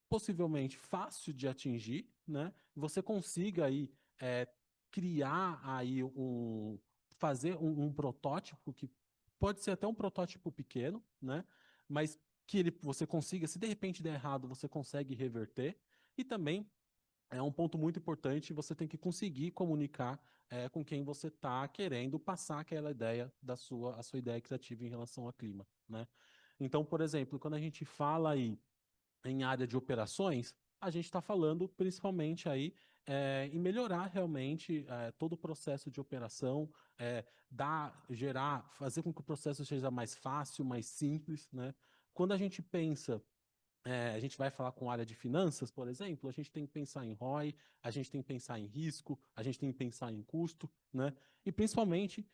possivelmente fácil de atingir, né? Você consiga aí criar aí fazer um protótipo que pode ser até um protótipo pequeno, né? Mas que você consiga, se de repente der errado, você consegue reverter. E também é um ponto muito importante, você tem que conseguir comunicar com quem você está querendo passar aquela ideia a sua ideia criativa em relação ao clima, né? Então, por exemplo, quando a gente fala aí em área de operações, a gente está falando principalmente aí em melhorar realmente todo o processo de operação, fazer com que o processo seja mais fácil, mais simples, né? Quando a gente pensa, a gente vai falar com área de finanças, por exemplo, a gente tem que pensar em ROI, a gente tem que pensar em risco, a gente tem que pensar em custo, né? E principalmente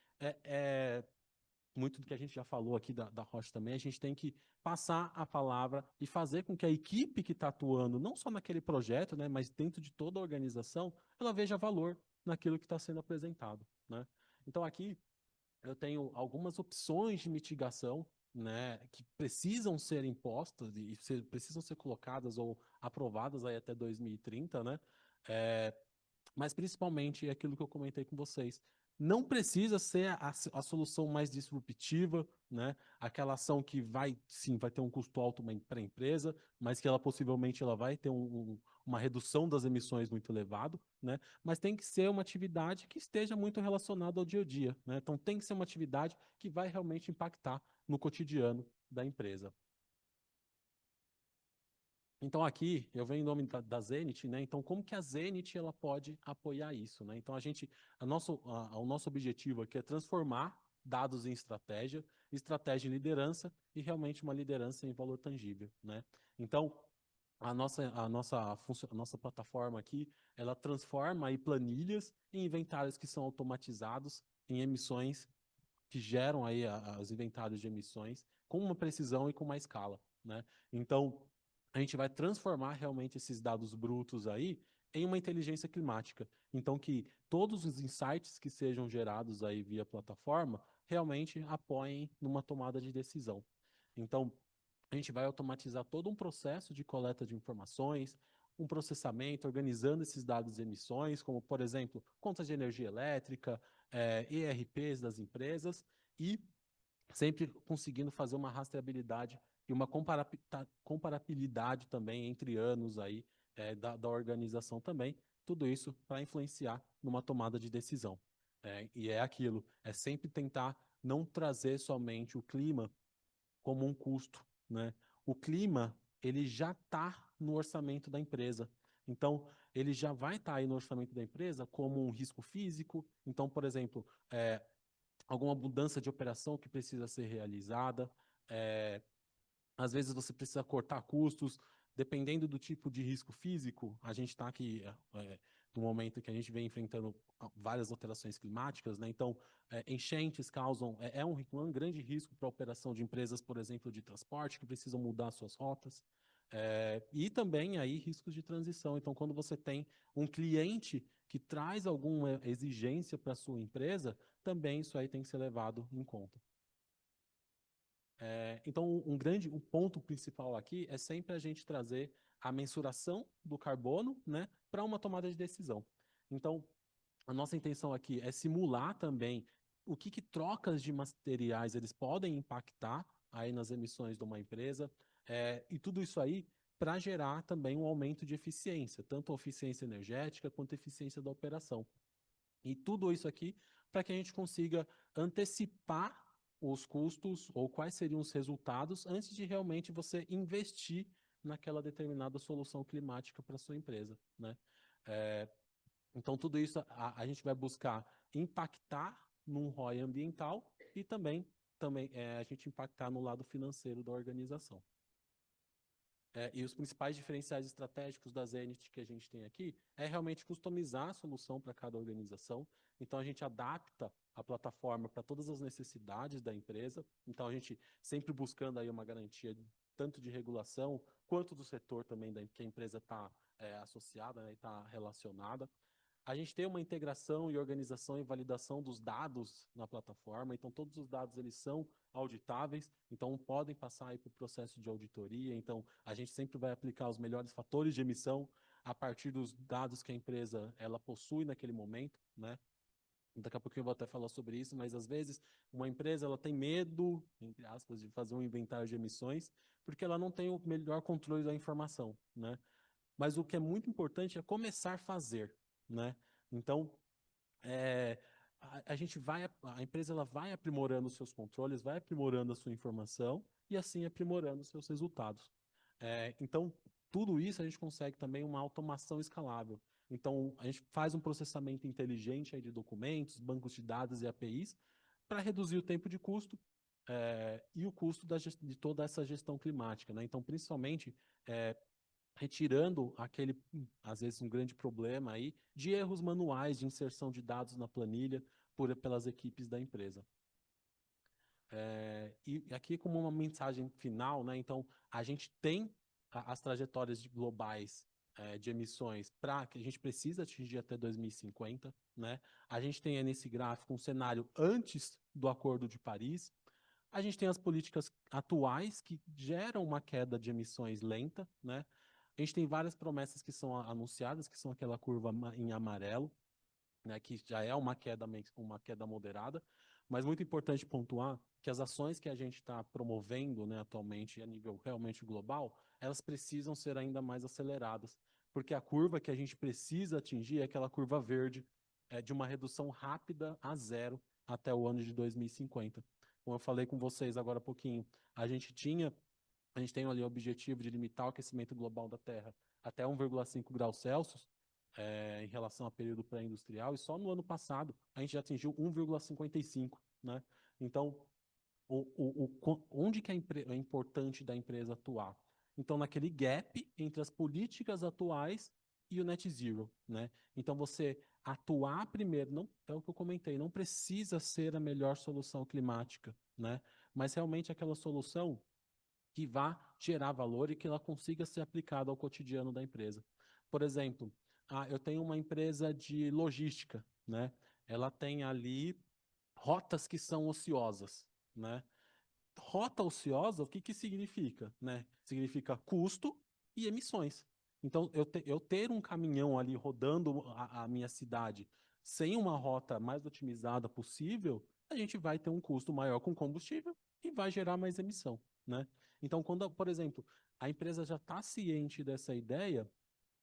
muito do que a gente já falou aqui da Roche também, a gente tem que passar a palavra e fazer com que a equipe que está atuando, não só naquele projeto, né, mas dentro de toda a organização, ela veja valor naquilo que está sendo apresentado, né? Então aqui eu tenho algumas opções de mitigação, né, que precisam ser impostas e precisam ser colocadas ou aprovadas aí até 2030, né? É, mas principalmente é aquilo que eu comentei com vocês. Não precisa ser a solução mais disruptiva, né? Aquela ação que vai ter um custo alto para a empresa, mas que ela possivelmente ela vai ter uma redução das emissões muito elevado, né? Mas tem que ser uma atividade que esteja muito relacionada ao dia a dia, né? Então tem que ser uma atividade que vai realmente impactar no cotidiano da empresa. Então aqui eu venho em nome da Zenit, né? Então como que a Zenit ela pode apoiar isso, né? Então o nosso objetivo aqui é transformar dados em estratégia, estratégia em liderança e realmente uma liderança em valor tangível, né? Então a nossa plataforma aqui, ela transforma aí planilhas em inventários que são automatizados em emissões que geram aí os inventários de emissões com uma precisão e com uma escala, né? Então, a gente vai transformar realmente esses dados brutos aí em uma inteligência climática. Então, que todos os insights que sejam gerados aí via plataforma realmente apoiem numa tomada de decisão. Então, a gente vai automatizar todo um processo de coleta de informações, um processamento, organizando esses dados de emissões, como, por exemplo, contas de energia elétrica, ERPs das empresas, e sempre conseguindo fazer uma rastreabilidade e uma comparabilidade também entre anos aí, da organização também, tudo isso para influenciar numa tomada de decisão. E é aquilo, é sempre tentar não trazer somente o clima como um custo, né? O clima, ele já está no orçamento da empresa. Então, ele já vai estar aí no orçamento da empresa como um risco físico. Então, por exemplo, alguma mudança de operação que precisa ser realizada. Às vezes você precisa cortar custos, dependendo do tipo de risco físico. A gente está aqui no momento que a gente vem enfrentando várias alterações climáticas, né? Então, enchentes causam um grande risco para a operação de empresas, por exemplo, de transporte, que precisam mudar suas rotas. E também aí riscos de transição. Então, quando você tem um cliente que traz alguma exigência para a sua empresa, também isso aí tem que ser levado em conta. Então, um ponto principal aqui é sempre a gente trazer a mensuração do carbono, né, para uma tomada de decisão. Então, a nossa intenção aqui é simular também o que trocas de materiais eles podem impactar aí nas emissões de uma empresa, e tudo isso aí para gerar também um aumento de eficiência, tanto a eficiência energética quanto a eficiência da operação. E tudo isso aqui para que a gente consiga antecipar os custos ou quais seriam os resultados antes de realmente você investir naquela determinada solução climática para sua empresa, né? Então, tudo isso a gente vai buscar impactar num ROI ambiental e também a gente impactar no lado financeiro da organização. E os principais diferenciais estratégicos da Zenit que a gente tem aqui é realmente customizar a solução para cada organização. Então, a gente adapta a plataforma para todas as necessidades da empresa. Então, a gente sempre buscando aí uma garantia tanto de regulação quanto do setor também que a empresa está associada, né, e está relacionada. A gente tem uma integração e organização e validação dos dados na plataforma, então todos os dados eles são auditáveis, então podem passar aí para o processo de auditoria, então a gente sempre vai aplicar os melhores fatores de emissão a partir dos dados que a empresa ela possui naquele momento, né? Daqui a pouquinho eu vou até falar sobre isso, mas às vezes uma empresa ela tem medo, entre aspas, de fazer um inventário de emissões, porque ela não tem o melhor controle da informação, né? Mas o que é muito importante é começar a fazer, né? Então, a empresa ela vai aprimorando os seus controles, vai aprimorando a sua informação e assim aprimorando os seus resultados. Então, tudo isso a gente consegue também uma automação escalável. Então, a gente faz um processamento inteligente aí de documentos, bancos de dados e APIs para reduzir o tempo de custo e o custo de toda essa gestão climática, né? Então, principalmente, retirando aquele, às vezes, um grande problema aí de erros manuais de inserção de dados na planilha pelas equipes da empresa. E aqui como uma mensagem final, né? Então, a gente tem as trajetórias globais de emissões para que a gente precisa atingir até 2050, né? A gente tem aí nesse gráfico um cenário antes do Acordo de Paris. A gente tem as políticas atuais que geram uma queda de emissões lenta, né? A gente tem várias promessas que são anunciadas, que são aquela curva em amarelo, né, que já é uma queda moderada, mas muito importante pontuar que as ações que a gente está promovendo, né, atualmente a nível realmente global, elas precisam ser ainda mais aceleradas, porque a curva que a gente precisa atingir é aquela curva verde, de uma redução rápida a zero até o ano de 2050. Como eu falei com vocês agora há pouquinho, a gente tem ali o objetivo de limitar o aquecimento global da Terra até 1,5 graus Celsius, em relação ao período pré-industrial, e só no ano passado a gente já atingiu 1,55, né? Então, onde que é importante da empresa atuar? Então, naquele gap entre as políticas atuais e o net zero, né? Então, você atuar primeiro, não, é o que eu comentei, não precisa ser a melhor solução climática, né? Mas realmente aquela solução que vá gerar valor e que ela consiga ser aplicada ao cotidiano da empresa. Por exemplo, eu tenho uma empresa de logística, né? Ela tem ali rotas que são ociosas, né? Rota ociosa, o que que significa, né? Significa custo e emissões. Então, eu ter um caminhão ali rodando a minha cidade sem uma rota mais otimizada possível, a gente vai ter um custo maior com combustível e vai gerar mais emissão, né? Então, quando, por exemplo, a empresa já está ciente dessa ideia,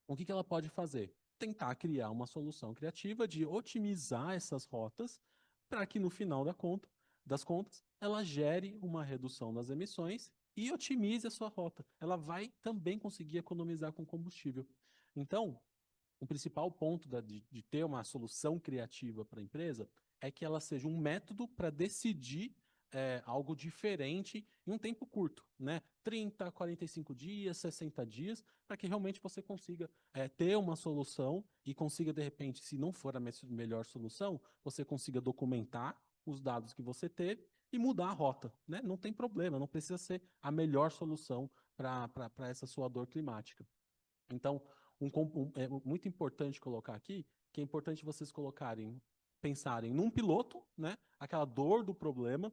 o que que ela pode fazer? Tentar criar uma solução criativa de otimizar essas rotas para que no final das contas ela gere uma redução das emissões e otimize a sua rota. Ela vai também conseguir economizar com combustível. Então, o principal ponto de ter uma solução criativa para a empresa é que ela seja um método para decidir algo diferente em um tempo curto, né? 30, 45 dias, 60 dias, para que realmente você consiga ter uma solução e consiga, de repente, se não for a melhor solução, você consiga documentar os dados que você teve e mudar a rota, né? Não tem problema, não precisa ser a melhor solução para essa sua dor climática. Então, é muito importante colocar aqui que é importante vocês pensarem num piloto, né? Aquela dor do problema,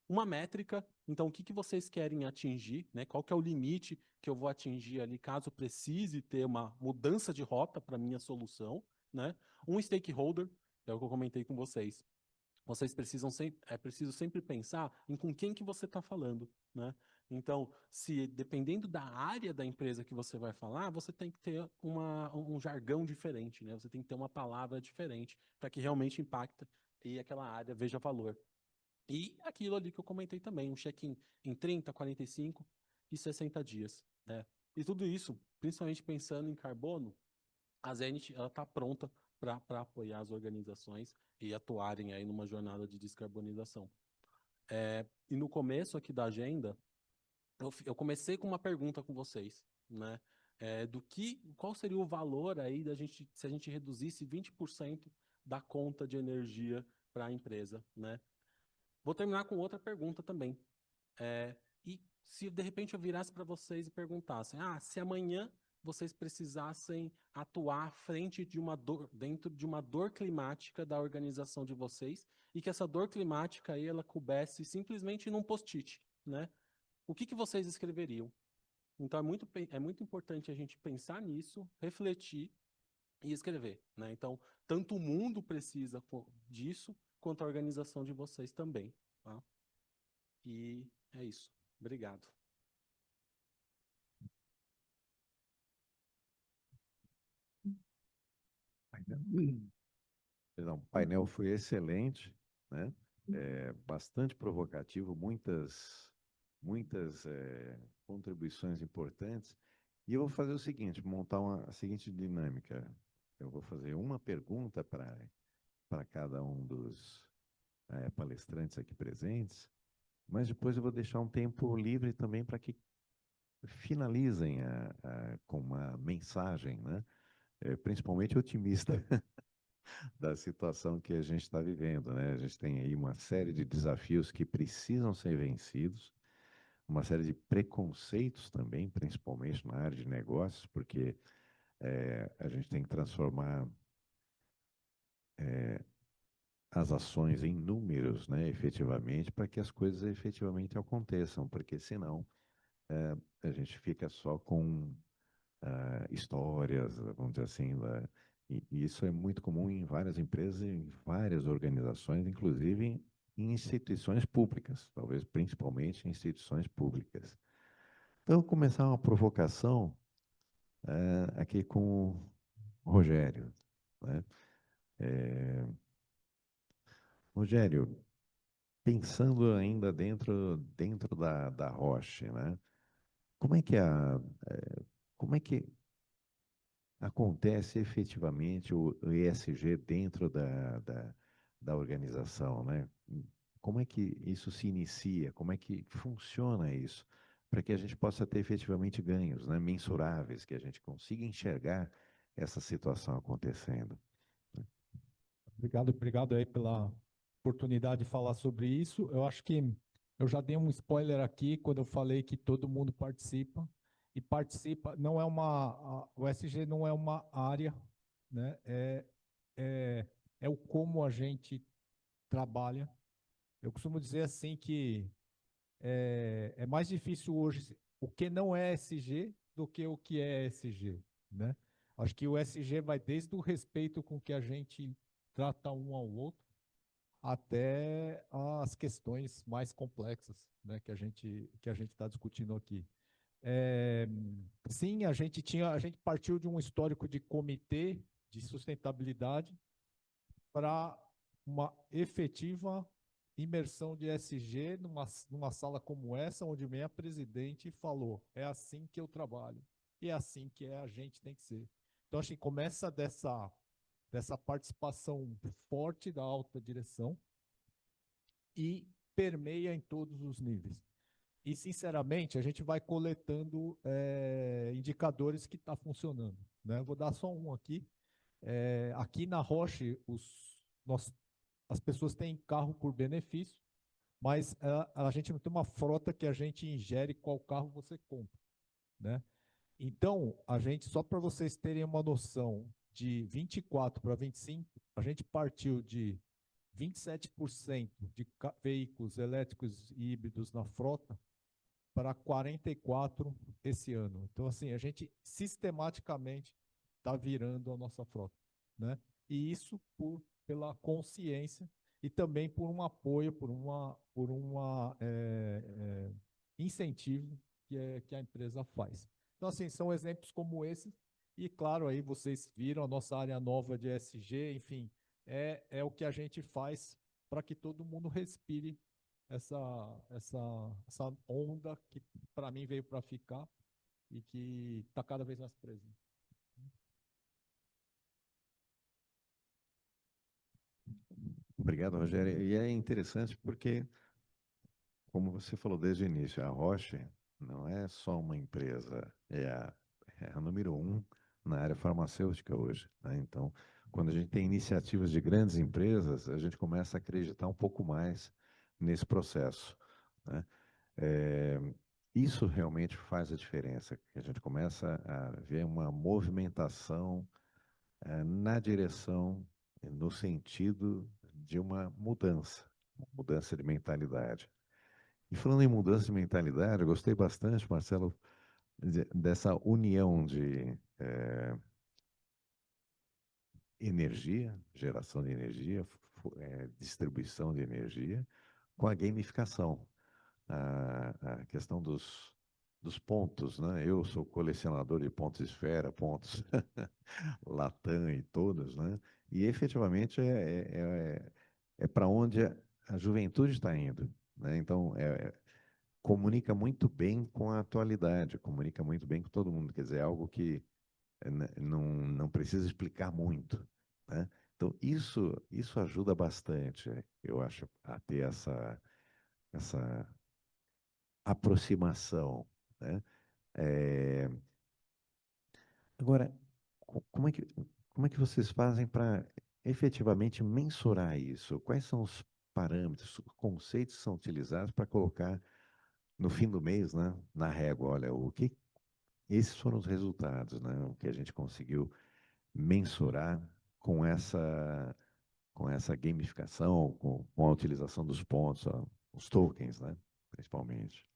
uma métrica, então o que que vocês querem atingir, né? Qual que é o limite que eu vou atingir ali caso precise ter uma mudança de rota para minha solução, né? Um stakeholder, é o que eu comentei com vocês. Vocês precisam é preciso sempre pensar em com quem que você está falando, né? Então, se dependendo da área da empresa que você vai falar, você tem que ter um jargão diferente, né? Você tem que ter uma palavra diferente para que realmente impacte e aquela área veja valor. E aquilo ali que eu comentei também, um check-in em 30, 45 e 60 dias, né? E tudo isso, principalmente pensando em carbono, a Zenit está pronta para apoiar as organizações e atuarem aí numa jornada de descarbonização. E no começo aqui da agenda, eu comecei com uma pergunta com vocês, né? Qual seria o valor aí se a gente reduzisse 20% da conta de energia para a empresa, né? Vou terminar com outra pergunta também. E se de repente eu virasse para vocês e perguntassem, se amanhã vocês precisassem atuar dentro de uma dor climática da organização de vocês, e que essa dor climática aí, ela coubesse simplesmente num post-it, né? O que vocês escreveriam? Então é muito importante a gente pensar nisso, refletir e escrever, né? Então, tanto o mundo precisa disso, quanto a organização de vocês também, tá? E é isso. Obrigado. Perdão, o painel foi excelente, né? Bastante provocativo, muitas contribuições importantes. E eu vou fazer o seguinte, montar a seguinte dinâmica. Eu vou fazer uma pergunta para cada um dos palestrantes aqui presentes, mas depois eu vou deixar um tempo livre também para que finalizem com uma mensagem, né? Principalmente otimista da situação que a gente está vivendo, né? A gente tem aí uma série de desafios que precisam ser vencidos, uma série de preconceitos também, principalmente na área de negócios, porque a gente tem que transformar as ações em números, né, efetivamente, para que as coisas efetivamente aconteçam, porque senão a gente fica só com histórias, vamos dizer assim, e isso é muito comum em várias empresas, em várias organizações, inclusive em instituições públicas, talvez principalmente em instituições públicas. Então, eu vou começar uma provocação aqui com o Rogério, né? Rogério, pensando ainda dentro da Roche, né? Como é que como é que acontece efetivamente o ESG dentro da organização, né? Como é que isso se inicia? Como é que funciona isso? Para que a gente possa ter efetivamente ganhos, né, mensuráveis, que a gente consiga enxergar essa situação acontecendo. Obrigado aí pela oportunidade de falar sobre isso. Eu acho que eu já dei um spoiler aqui quando eu falei que todo mundo participa. E participa, não é o SG não é uma área, né? É o como a gente trabalha. Eu costumo dizer assim que é mais difícil hoje o que não é SG do que o que é SG, né? Acho que o SG vai desde o respeito com que a gente trata um ao outro até as questões mais complexas, né, que a gente está discutindo aqui. Sim, a gente partiu de um histórico de comitê de sustentabilidade para uma efetiva imersão de ESG numa sala como essa, onde minha presidente falou: é assim que eu trabalho, e é assim que a gente tem que ser. Então, acho que começa dessa participação forte da alta direção e permeia em todos os níveis. E, sinceramente, a gente vai coletando indicadores que está funcionando, né? Eu vou dar só um aqui. Aqui na Roche, as pessoas têm carro por benefício, mas a gente não tem uma frota que a gente ingere qual carro você compra, né? Então, só para vocês terem uma noção, de 24 para 25, a gente partiu de 27% de veículos elétricos e híbridos na frota para 44% esse ano. Então, assim, a gente sistematicamente está virando a nossa frota, né? E isso pela consciência e também por um apoio, por uma incentivo que a empresa faz. Então, assim, são exemplos como esses. E, claro, aí vocês viram a nossa área nova de ESG, enfim, é o que a gente faz para que todo mundo respire essa onda que, para mim, veio para ficar e que está cada vez mais presente. Obrigado, Rogério. E é interessante porque, como você falou desde o início, a Roche, não é só uma empresa, é a número um na área farmacêutica hoje, né? Então, quando a gente tem iniciativas de grandes empresas, a gente começa a acreditar um pouco mais nesse processo, né? É, isso realmente faz a diferença, que a gente começa a ver uma movimentação na direção, no sentido de uma mudança de mentalidade. E falando em mudança de mentalidade, eu gostei bastante, Marcelo, dessa união de energia, geração de energia, distribuição de energia, com a gamificação. A questão dos pontos, né? Eu sou colecionador de pontos esfera, pontos Latam e todos, né? E efetivamente é para onde a juventude está indo, né? Então, comunica muito bem com a atualidade, comunica muito bem com todo mundo, quer dizer, é algo que não precisa explicar muito, né? Então, isso ajuda bastante, eu acho, a ter essa aproximação, né? É, agora, como é que vocês fazem para efetivamente mensurar isso? Quais são os parâmetros, os conceitos que são utilizados para colocar no fim do mês, né, na régua? Olha, esses foram os resultados, né, o que a gente conseguiu mensurar com essa gamificação, com a utilização dos pontos, ó, os tokens, né, principalmente.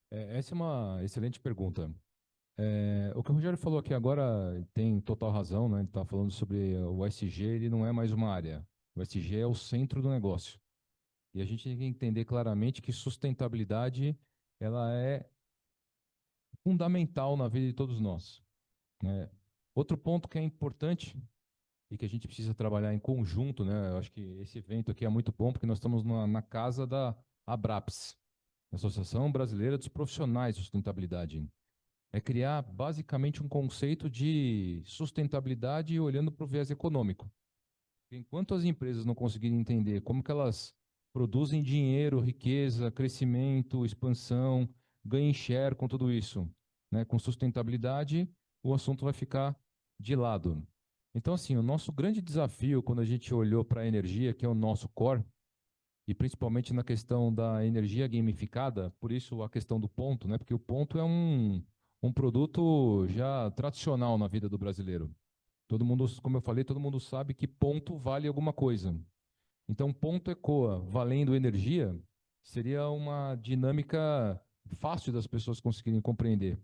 Essa é uma excelente pergunta. O que o Rogério falou aqui agora tem total razão, né? Ele está falando sobre o SG, ele não é mais uma área. O SG é o centro do negócio. E a gente tem que entender claramente que sustentabilidade ela é fundamental na vida de todos nós, né? Outro ponto que é importante e que a gente precisa trabalhar em conjunto, né? Eu acho que esse evento aqui é muito bom porque nós estamos na casa da Abraps, Associação Brasileira dos Profissionais de Sustentabilidade. É criar basicamente um conceito de sustentabilidade olhando para o viés econômico. Enquanto as empresas não conseguirem entender como que elas produzem dinheiro, riqueza, crescimento, expansão, ganhem share com tudo isso, né, com sustentabilidade, o assunto vai ficar de lado. Então, assim, o nosso grande desafio quando a gente olhou para a energia, que é o nosso core, e principalmente na questão da energia gamificada, por isso a questão do ponto, né? Porque o ponto é um produto já tradicional na vida do brasileiro. Todo mundo, como eu falei, todo mundo sabe que ponto vale alguma coisa. Então, ponto ecoa valendo energia seria uma dinâmica fácil das pessoas conseguirem compreender.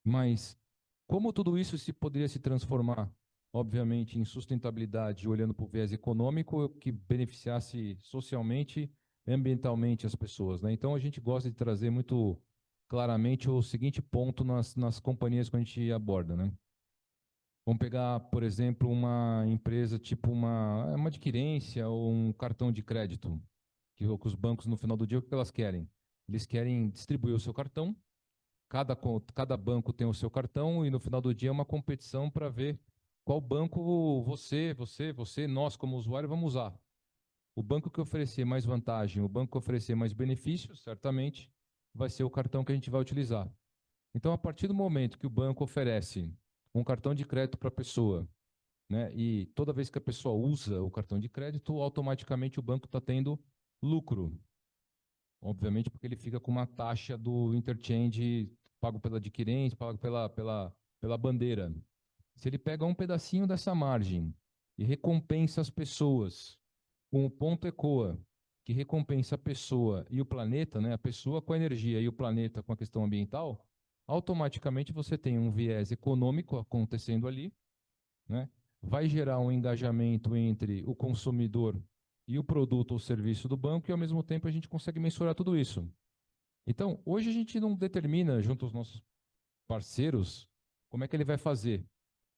Mas como tudo isso se poderia se transformar, obviamente, em sustentabilidade, olhando para o viés econômico, que beneficiasse socialmente e ambientalmente as pessoas, né? Então, a gente gosta de trazer muito claramente o seguinte ponto nas companhias que a gente aborda, né? Vamos pegar, por exemplo, uma empresa tipo uma adquirência ou um cartão de crédito, que os bancos, no final do dia, o que elas querem? Eles querem distribuir o seu cartão. Cada banco tem o seu cartão e no final do dia é uma competição para ver qual banco nós como usuário vamos usar. O banco que oferecer mais vantagem, o banco que oferecer mais benefícios, certamente vai ser o cartão que a gente vai utilizar. Então, a partir do momento que o banco oferece um cartão de crédito para a pessoa, né, e toda vez que a pessoa usa o cartão de crédito, automaticamente o banco está tendo lucro. Obviamente, porque ele fica com uma taxa do interchange pago pela adquirente, pago pela bandeira. Se ele pega um pedacinho dessa margem e recompensa as pessoas com o ponto ECOA, que recompensa a pessoa e o planeta, né, a pessoa com a energia e o planeta com a questão ambiental, automaticamente você tem um viés econômico acontecendo ali, né? Vai gerar um engajamento entre o consumidor e o produto ou serviço do banco, e ao mesmo tempo a gente consegue mensurar tudo isso. Então, hoje a gente não determina, junto aos nossos parceiros, como é que ele vai fazer.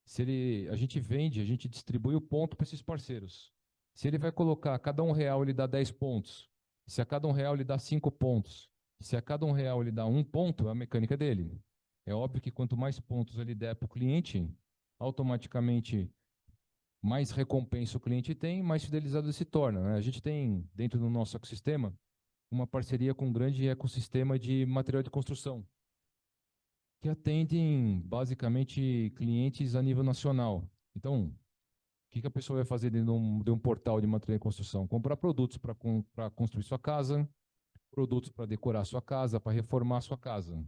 Se ele, a gente vende, a gente distribui o ponto para esses parceiros. Se ele vai colocar a cada R$ 1 ele dá 10 pontos, se a cada R$ 1 ele dá 5 pontos, se a cada R$ 1 ele dá 1 ponto, é a mecânica dele. É óbvio que quanto mais pontos ele der para o cliente, automaticamente mais recompensa o cliente tem, mais fidelizado ele se torna, né? A gente tem, dentro do nosso ecossistema, uma parceria com um grande ecossistema de material de construção, que atendem basicamente clientes a nível nacional. Então, o que a pessoa vai fazer dentro de um portal de material de construção? Comprar produtos para construir sua casa, produtos para decorar sua casa, para reformar sua casa.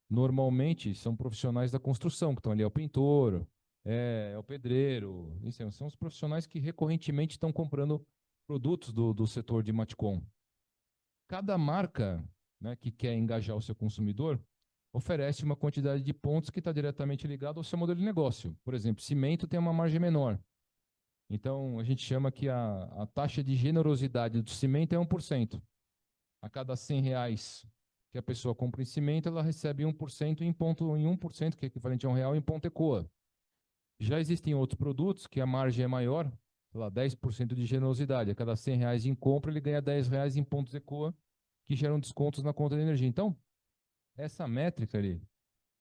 Normalmente são profissionais da construção, que estão ali, é o pintor, é o pedreiro, isso são os profissionais que recorrentemente estão comprando produtos do setor de Matcom. Cada marca, né, que quer engajar o seu consumidor oferece uma quantidade de pontos que está diretamente ligado ao seu modelo de negócio. Por exemplo, cimento tem uma margem menor. Então, a gente chama que a taxa de generosidade do cimento é 1%. A cada R$ 100 que a pessoa compra em cimento, ela recebe 1% em 1%, que é equivalente a R$ 1 em ponto ECOA. Já existem outros produtos que a margem é maior, sei lá, 10% de generosidade. A cada R$ 100 em compra, ele ganha R$ 10 em pontos ECOA, que geram descontos na conta de energia. Então, essa métrica ali,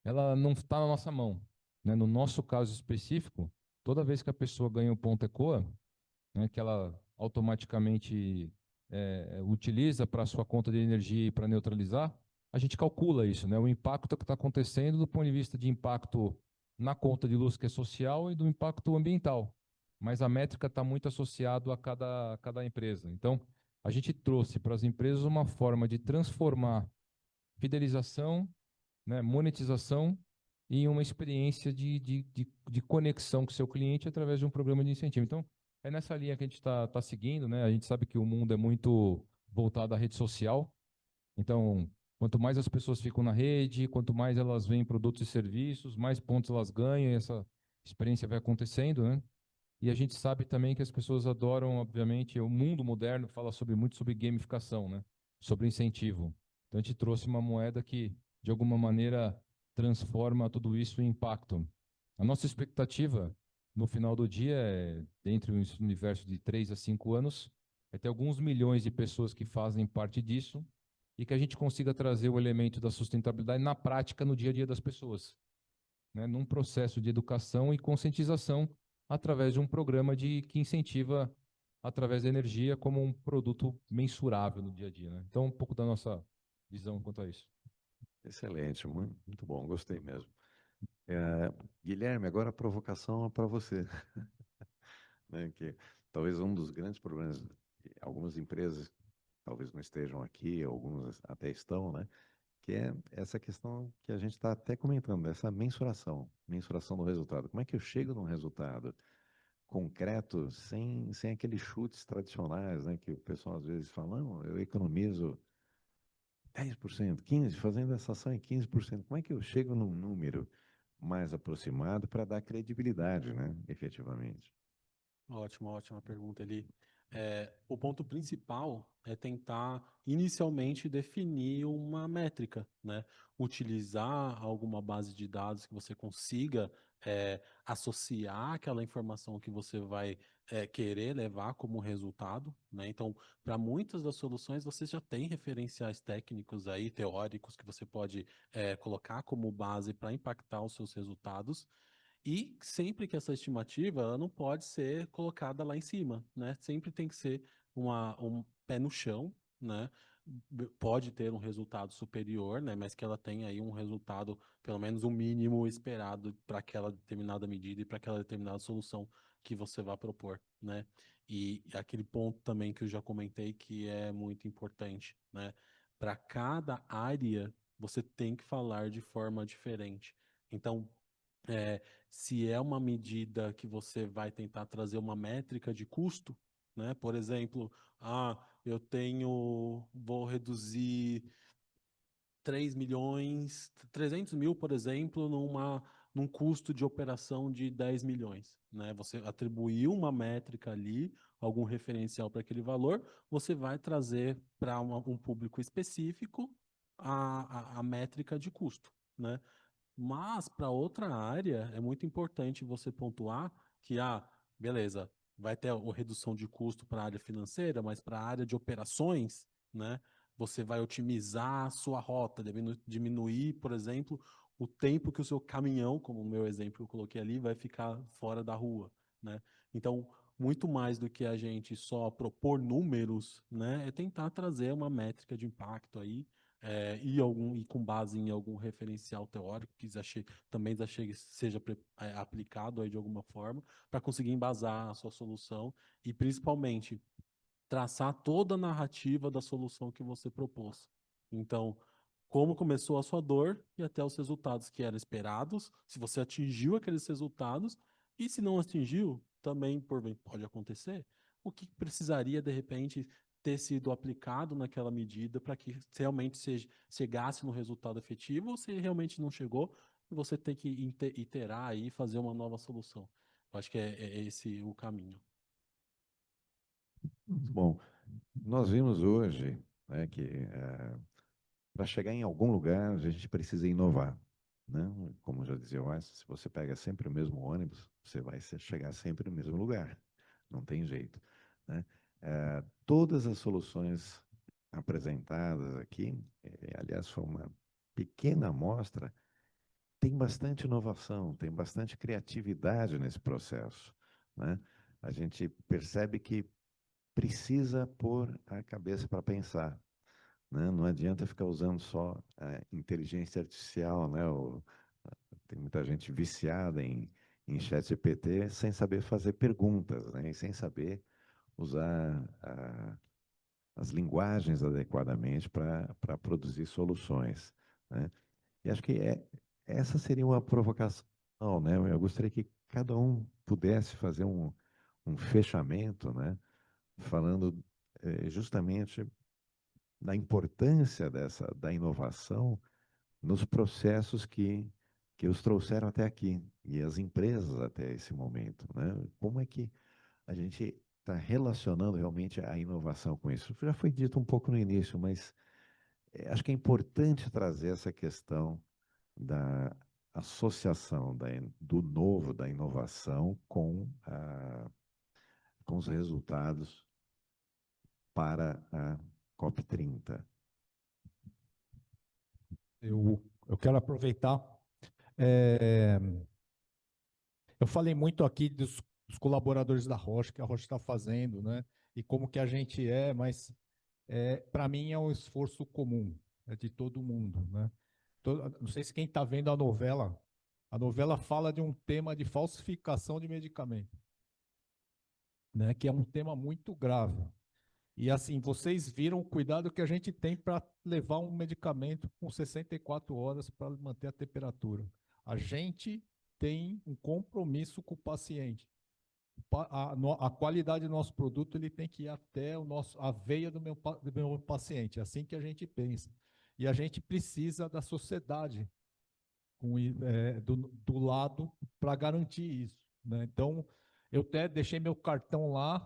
ela não está na nossa mão, né? No nosso caso específico, toda vez que a pessoa ganha o ponto ECOA, né, que ela automaticamente utiliza para a sua conta de energia e para neutralizar, a gente calcula isso, né? O impacto que está acontecendo do ponto de vista de impacto na conta de luz que é social e do impacto ambiental. Mas a métrica está muito associada a cada empresa. Então, a gente trouxe para as empresas uma forma de transformar fidelização, né, monetização e uma experiência de conexão com o seu cliente através de um programa de incentivo. Então, é nessa linha que a gente está seguindo, né? A gente sabe que o mundo é muito voltado à rede social. Então, quanto mais as pessoas ficam na rede, quanto mais elas veem produtos e serviços, mais pontos elas ganham e essa experiência vai acontecendo, né? E a gente sabe também que as pessoas adoram, obviamente, o mundo moderno fala muito sobre gamificação, né? Sobre incentivo. Então, a gente trouxe uma moeda que, de alguma maneira, transforma tudo isso em impacto. A nossa expectativa, no final do dia, dentro do universo de 3 a 5 anos, é ter alguns milhões de pessoas que fazem parte disso e que a gente consiga trazer o elemento da sustentabilidade na prática, no dia a dia das pessoas, né? Num processo de educação e conscientização através de um programa que incentiva através da energia como um produto mensurável no dia a dia, né? Então, um pouco da nossa visão quanto a isso. Excelente, muito, muito bom, gostei mesmo. Guilherme, agora a provocação é para você. Né, que talvez um dos grandes problemas, algumas empresas talvez não estejam aqui, algumas até estão, né? Que é essa questão que a gente está até comentando, essa mensuração do resultado. Como é que eu chego num resultado concreto sem aqueles chutes tradicionais, né? Que o pessoal às vezes fala, não, eu economizo 10%, 15%, fazendo essa ação em 15%. Como é que eu chego num número mais aproximado para dar credibilidade, né? Efetivamente. Ótima pergunta ali. O ponto principal é tentar inicialmente definir uma métrica, né? Utilizar alguma base de dados que você consiga associar aquela informação que você vai querer levar como resultado, né? Então, para muitas das soluções você já tem referenciais técnicos aí, teóricos, que você pode colocar como base para impactar os seus resultados. E sempre que essa estimativa ela não pode ser colocada lá em cima, né? Sempre tem que ser um pé no chão, né? Pode ter um resultado superior, né? Mas que ela tenha aí um resultado, pelo menos o mínimo esperado para aquela determinada medida e para aquela determinada solução que você vai propor, né? E aquele ponto também que eu já comentei que é muito importante, né? Para cada área, você tem que falar de forma diferente. Então, é, se é uma medida que você vai tentar trazer uma métrica de custo, né? Por exemplo, vou reduzir 3 milhões, 300 mil, por exemplo, num custo de operação de 10 milhões, né? Você atribuiu uma métrica ali, algum referencial para aquele valor, você vai trazer para um público específico a métrica de custo, né? Mas para outra área é muito importante você pontuar que, beleza, vai ter a redução de custo para a área financeira, mas para a área de operações, né, você vai otimizar a sua rota, diminuir, por exemplo, o tempo que o seu caminhão, como o meu exemplo que eu coloquei ali, vai ficar fora da rua, né? Então, muito mais do que a gente só propor números, né, é tentar trazer uma métrica de impacto aí, e com base em algum referencial teórico que também seja aplicado aí de alguma forma, para conseguir embasar a sua solução e, principalmente, traçar toda a narrativa da solução que você propôs. Então, como começou a sua dor e até os resultados que eram esperados, se você atingiu aqueles resultados, e se não atingiu, também pode acontecer, o que precisaria, de repente, ter sido aplicado naquela medida para que realmente chegasse no resultado efetivo, ou se realmente não chegou, você tem que iterar aí e fazer uma nova solução. Eu acho que é esse o caminho. Bom, nós vimos hoje, né, que para chegar em algum lugar a gente precisa inovar, né? Como já dizia o Einstein, se você pega sempre o mesmo ônibus, você vai chegar sempre no mesmo lugar, não tem jeito, né? Todas as soluções apresentadas aqui, aliás, foi uma pequena amostra, tem bastante inovação, tem bastante criatividade nesse processo, né? A gente percebe que precisa pôr a cabeça para pensar, né? Não adianta ficar usando só a inteligência artificial, né? Tem muita gente viciada em ChatGPT sem saber fazer perguntas, né? E sem saber usar as linguagens adequadamente para produzir soluções, né? E acho que essa seria uma provocação, né? Eu gostaria que cada um pudesse fazer um fechamento, né? Falando justamente da importância da inovação nos processos que os trouxeram até aqui e as empresas até esse momento, né? Como é que a gente está relacionando realmente a inovação com isso? Já foi dito um pouco no início, mas acho que é importante trazer essa questão da associação do novo, da inovação com os resultados para a COP30. Eu quero aproveitar. é, eu falei muito aqui dos colaboradores da Roche, que a Roche está fazendo, né? E como que a gente mas para mim é um esforço comum, é de todo mundo, né? Não sei se quem está vendo a novela fala de um tema de falsificação de medicamento, né? Que é um tema muito grave. E assim, vocês viram o cuidado que a gente tem para levar um medicamento com 64 horas para manter a temperatura. A gente tem um compromisso com o paciente. A qualidade do nosso produto ele tem que ir até a veia do meu paciente. É assim que a gente pensa. E a gente precisa da sociedade do lado para garantir isso, né? Então, eu até deixei meu cartão lá.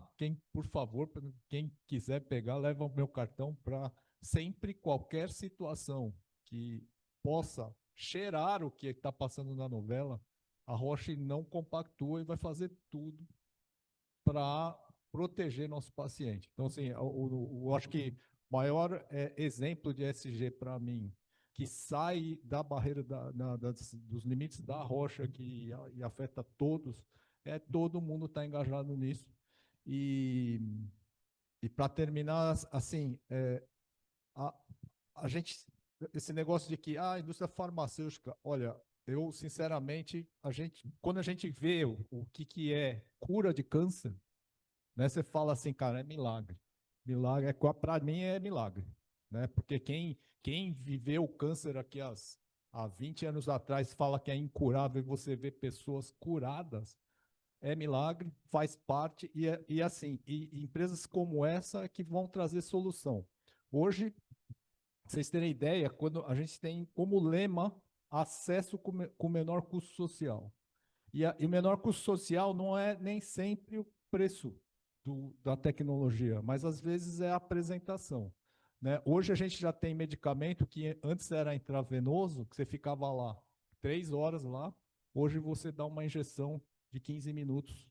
Por favor, quem quiser pegar, leva o meu cartão para sempre, qualquer situação que possa cheirar o que está passando na novela, a Roche não compactua e vai fazer tudo para proteger nosso paciente. Então, assim, eu acho que o maior exemplo de ESG para mim, que sai da barreira dos limites da Rocha e afeta todos, todo mundo está engajado nisso. E para terminar, assim, a, a gente, esse negócio de que a indústria farmacêutica, olha, eu sinceramente, quando a gente vê o que é cura de câncer, né, você fala assim, cara, é milagre. Milagre, para mim é milagre, né? Porque quem viveu o câncer aqui há 20 anos atrás fala que é incurável e você vê pessoas curadas, é milagre, faz parte e assim, e empresas como essa que vão trazer solução. Hoje, vocês terem ideia, quando a gente tem como lema acesso com menor custo social. E o menor custo social não é nem sempre o preço da tecnologia, mas às vezes é a apresentação, né? Hoje a gente já tem medicamento que antes era intravenoso, que você ficava lá 3 horas lá, hoje você dá uma injeção de 15 minutos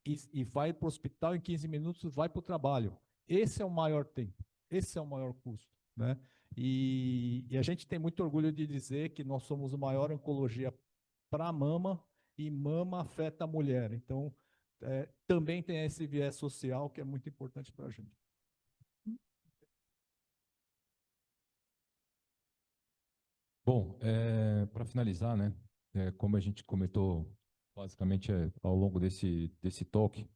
e vai para o hospital em 15 minutos, vai para o trabalho. Esse é o maior tempo, esse é o maior custo, né? E a gente tem muito orgulho de dizer que nós somos a maior oncologia para mama, e mama afeta a mulher. Então, também tem esse viés social que é muito importante para a gente. Bom, para finalizar, né, como a gente comentou basicamente ao longo desse talk,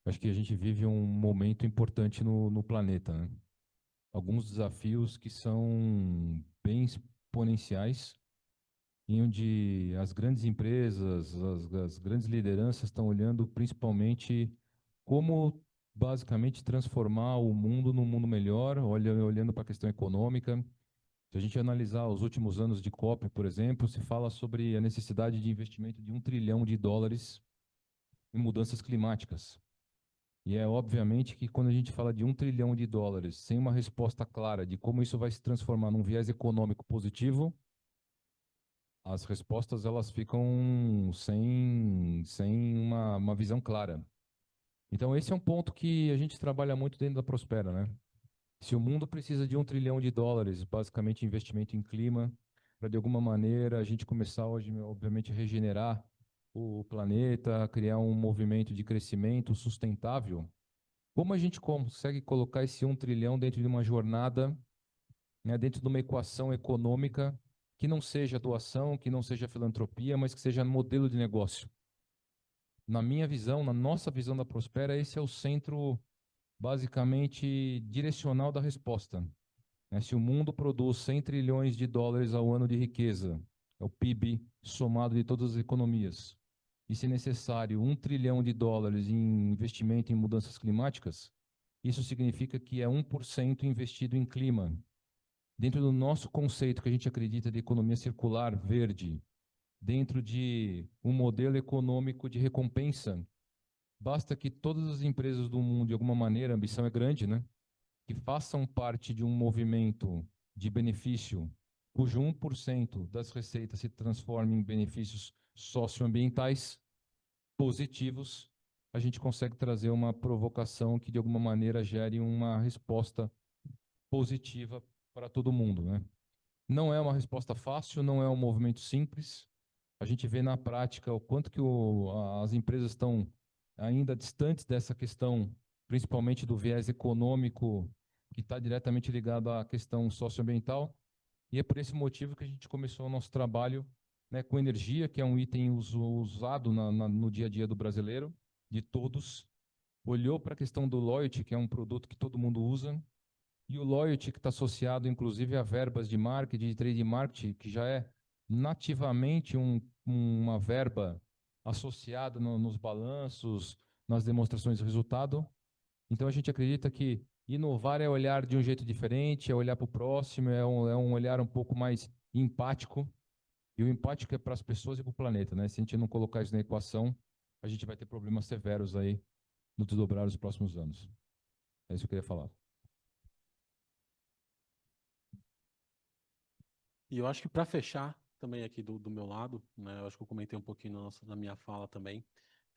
acho que a gente vive um momento importante no planeta, né? Alguns desafios que são bem exponenciais, em onde as grandes empresas, as grandes lideranças estão olhando principalmente como basicamente transformar o mundo num mundo melhor, olhando para a questão econômica. Se a gente analisar os últimos anos de COP, por exemplo, se fala sobre a necessidade de investimento de US$ 1 trilhão em mudanças climáticas. E é obviamente que quando a gente fala de US$ 1 trilhão, sem uma resposta clara de como isso vai se transformar num viés econômico positivo, as respostas elas ficam sem uma visão clara. Então esse é um ponto que a gente trabalha muito dentro da Prospera, né? Se o mundo precisa de US$ 1 trilhão, basicamente investimento em clima, para de alguma maneira a gente começar hoje, obviamente, a regenerar o planeta, criar um movimento de crescimento sustentável, como a gente consegue colocar esse 1 trilhão dentro de uma jornada, né, dentro de uma equação econômica que não seja doação, que não seja filantropia, mas que seja modelo de negócio? Na minha visão, na nossa visão da Prospera, esse é o centro basicamente direcional da resposta, né? Se o mundo produz US$ 100 trilhões ao ano de riqueza, é o PIB somado de todas as economias, e se necessário US$ 1 trilhão em investimento em mudanças climáticas, isso significa que é 1% investido em clima. Dentro do nosso conceito que a gente acredita de economia circular, verde, dentro de um modelo econômico de recompensa, basta que todas as empresas do mundo, de alguma maneira, a ambição é grande, né, que façam parte de um movimento de benefício, cujo 1% das receitas se transforme em benefícios socioambientais positivos, a gente consegue trazer uma provocação que, de alguma maneira, gere uma resposta positiva para todo mundo, né? Não é uma resposta fácil, não é um movimento simples. A gente vê na prática o quanto que as empresas estão ainda distantes dessa questão, principalmente do viés econômico, que está diretamente ligado à questão socioambiental. E é por esse motivo que a gente começou o nosso trabalho, né, com energia, que é um item usado no dia a dia do brasileiro, de todos. Olhou para a questão do loyalty, que é um produto que todo mundo usa, e o loyalty que está associado, inclusive, a verbas de marketing, de trade marketing, que já é nativamente uma verba associada nos balanços, nas demonstrações de resultado. Então, a gente acredita que inovar é olhar de um jeito diferente, é olhar para o próximo, é um olhar um pouco mais empático. E o empático é para as pessoas e para o planeta, né? Se a gente não colocar isso na equação, a gente vai ter problemas severos aí no desdobrar dos próximos anos. É isso que eu queria falar. E eu acho que para fechar também aqui do meu lado, né, eu acho que eu comentei um pouquinho na minha fala também,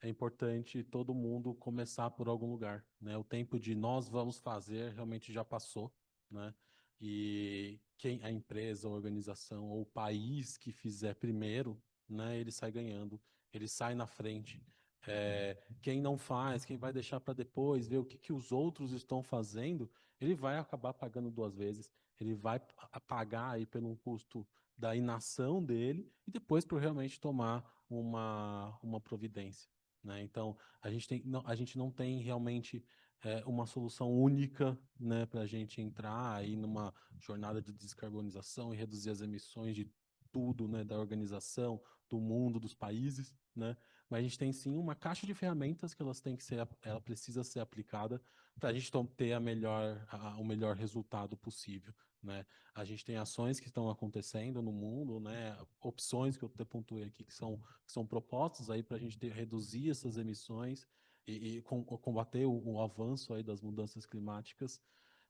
é importante todo mundo começar por algum lugar, né? O tempo de nós vamos fazer realmente já passou, né? E quem a empresa, a organização ou o país que fizer primeiro, né, ele sai ganhando, ele sai na frente. Quem não faz, quem vai deixar para depois, ver o que os outros estão fazendo, ele vai acabar pagando duas vezes. Ele vai pagar aí pelo custo da inação dele e depois por realmente tomar uma providência, né? Então, a gente não tem realmente uma solução única, né, para a gente entrar aí numa jornada de descarbonização e reduzir as emissões de tudo, né, da organização, do mundo, dos países, né? Mas a gente tem sim uma caixa de ferramentas que ela precisa ser aplicada para a gente ter o melhor resultado possível, né? A gente tem ações que estão acontecendo no mundo, né? Opções que eu até pontuei aqui que são propostas aí para a gente reduzir essas emissões e combater o avanço aí das mudanças climáticas,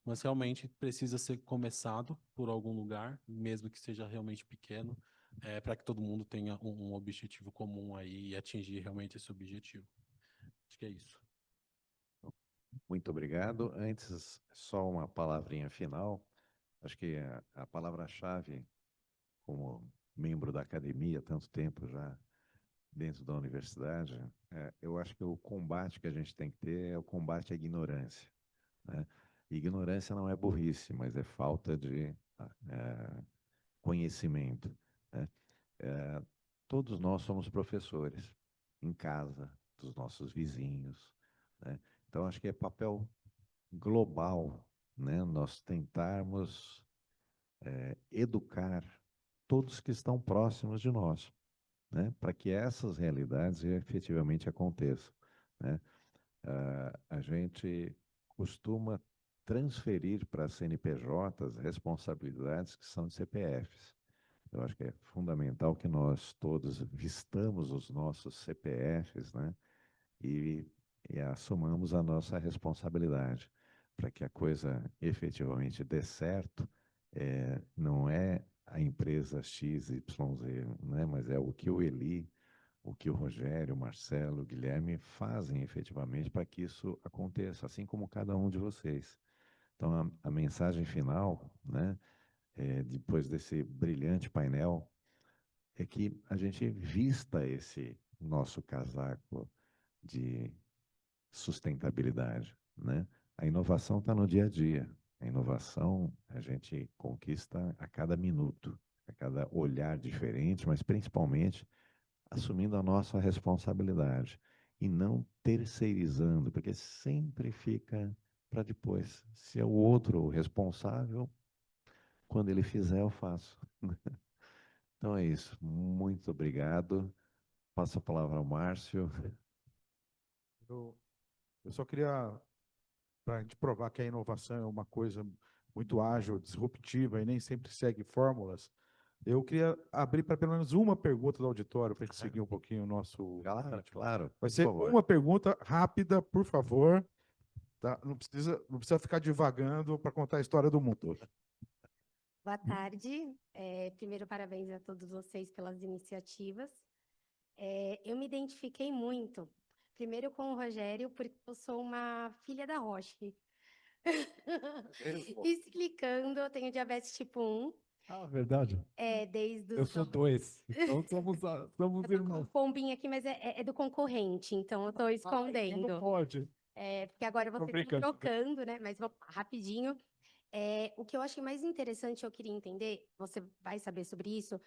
mas realmente precisa ser começado por algum lugar, mesmo que seja realmente pequeno, para que todo mundo tenha um objetivo comum aí e atingir realmente esse objetivo. Acho que é isso. Muito obrigado. Antes, só uma palavrinha final. Acho que a palavra-chave, como membro da academia há tanto tempo já, dentro da universidade, eu acho que o combate que a gente tem que ter é o combate à ignorância, né? Ignorância não é burrice, mas é falta de conhecimento, né? Todos nós somos professores em casa, dos nossos vizinhos, né? Então, acho que é papel global, né? Nós tentarmos educar todos que estão próximos de nós, né? Para que essas realidades efetivamente aconteçam, né? A gente costuma transferir para a CNPJs responsabilidades que são de CPFs. Eu acho que é fundamental que nós todos vistamos os nossos CPFs, né? E assumamos a nossa responsabilidade para que a coisa efetivamente dê certo. Não é a empresa XYZ, né? Mas é o que o Eli, o que o Rogério, o Marcelo, o Guilherme fazem efetivamente para que isso aconteça, assim como cada um de vocês. Então, a mensagem final, né, depois desse brilhante painel, é que a gente vista esse nosso casaco de sustentabilidade, né? A inovação está no dia a dia. A inovação a gente conquista a cada minuto, a cada olhar diferente, mas principalmente assumindo a nossa responsabilidade e não terceirizando, porque sempre fica para depois. Se é o outro o responsável, quando ele fizer, eu faço. Então é isso. Muito obrigado. Passo a palavra ao Márcio. Eu só queria, para a gente provar que a inovação é uma coisa muito ágil, disruptiva e nem sempre segue fórmulas, eu queria abrir para pelo menos uma pergunta do auditório, para a gente seguir um pouquinho o nosso Claro, ritmo. claro. Vai Por ser favor. uma pergunta rápida, por favor. Tá? Não precisa ficar divagando para contar a história do mundo. Boa tarde. Primeiro, parabéns a todos vocês pelas iniciativas. Eu me identifiquei muito, primeiro com o Rogério, porque eu sou uma filha da Roche. Explicando, eu tenho diabetes tipo 1, Ah, verdade. desde Eu sou 2. Então somos Eu tô com irmãos. um pombinho aqui, mas é do concorrente, então eu estou escondendo. Não pode. Porque agora Tô vocês brincando. estão trocando, né? Mas vamos rapidinho. O que eu achei mais interessante, eu queria entender, você vai saber sobre isso,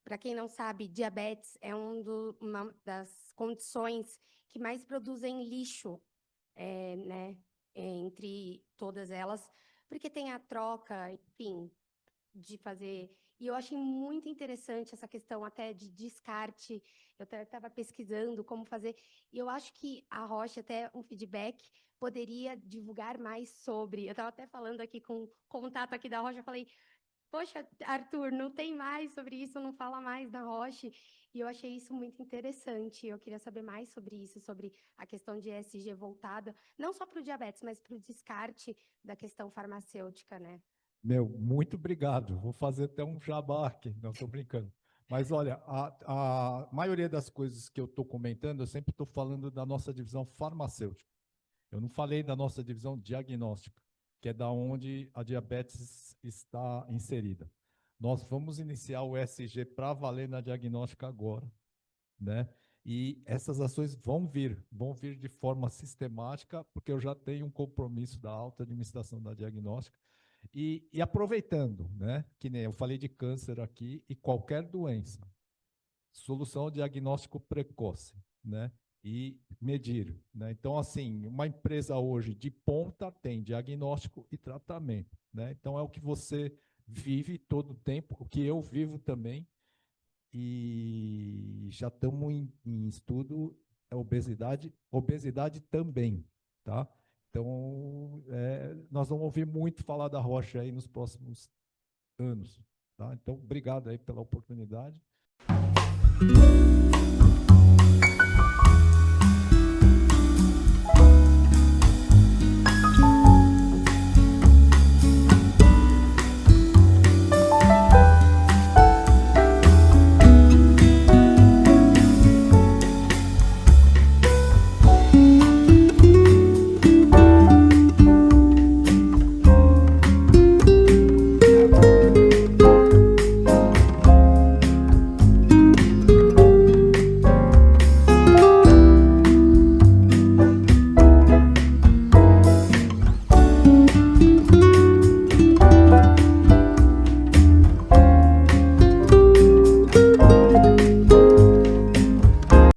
para quem não sabe, diabetes é uma das condições que mais produzem lixo, né? Entre todas elas, porque tem a troca, enfim, de fazer. E eu achei muito interessante essa questão até de descarte. Eu estava pesquisando como fazer. E eu acho que a Roche, até um feedback, poderia divulgar mais sobre. Eu estava até falando aqui com o contato aqui da Roche, eu falei, poxa, Arthur, não tem mais sobre isso, não fala mais da Roche. E eu achei isso muito interessante. Eu queria saber mais sobre isso, sobre a questão de ESG voltada, não só para o diabetes, mas para o descarte da questão farmacêutica, né? Meu, muito obrigado. Vou fazer até um jabá aqui. Não, estou brincando. Mas olha, a maioria das coisas que eu estou comentando, eu sempre estou falando da nossa divisão farmacêutica. Eu não falei da nossa divisão diagnóstica, que é da onde a diabetes está inserida. Nós vamos iniciar o ESG para valer na diagnóstica agora, né? E essas ações vão vir de forma sistemática, porque eu já tenho um compromisso da alta administração da diagnóstica. E aproveitando, né? Que nem eu falei de câncer aqui e qualquer doença, solução ao diagnóstico precoce, né? E medir, né? Então, assim, uma empresa hoje de ponta tem diagnóstico e tratamento, né? Então, é o que você vive todo o tempo, o que eu vivo também, e já estamos em estudo obesidade também, tá? Então, nós vamos ouvir muito falar da Roche aí nos próximos anos, tá? Então, obrigado aí pela oportunidade.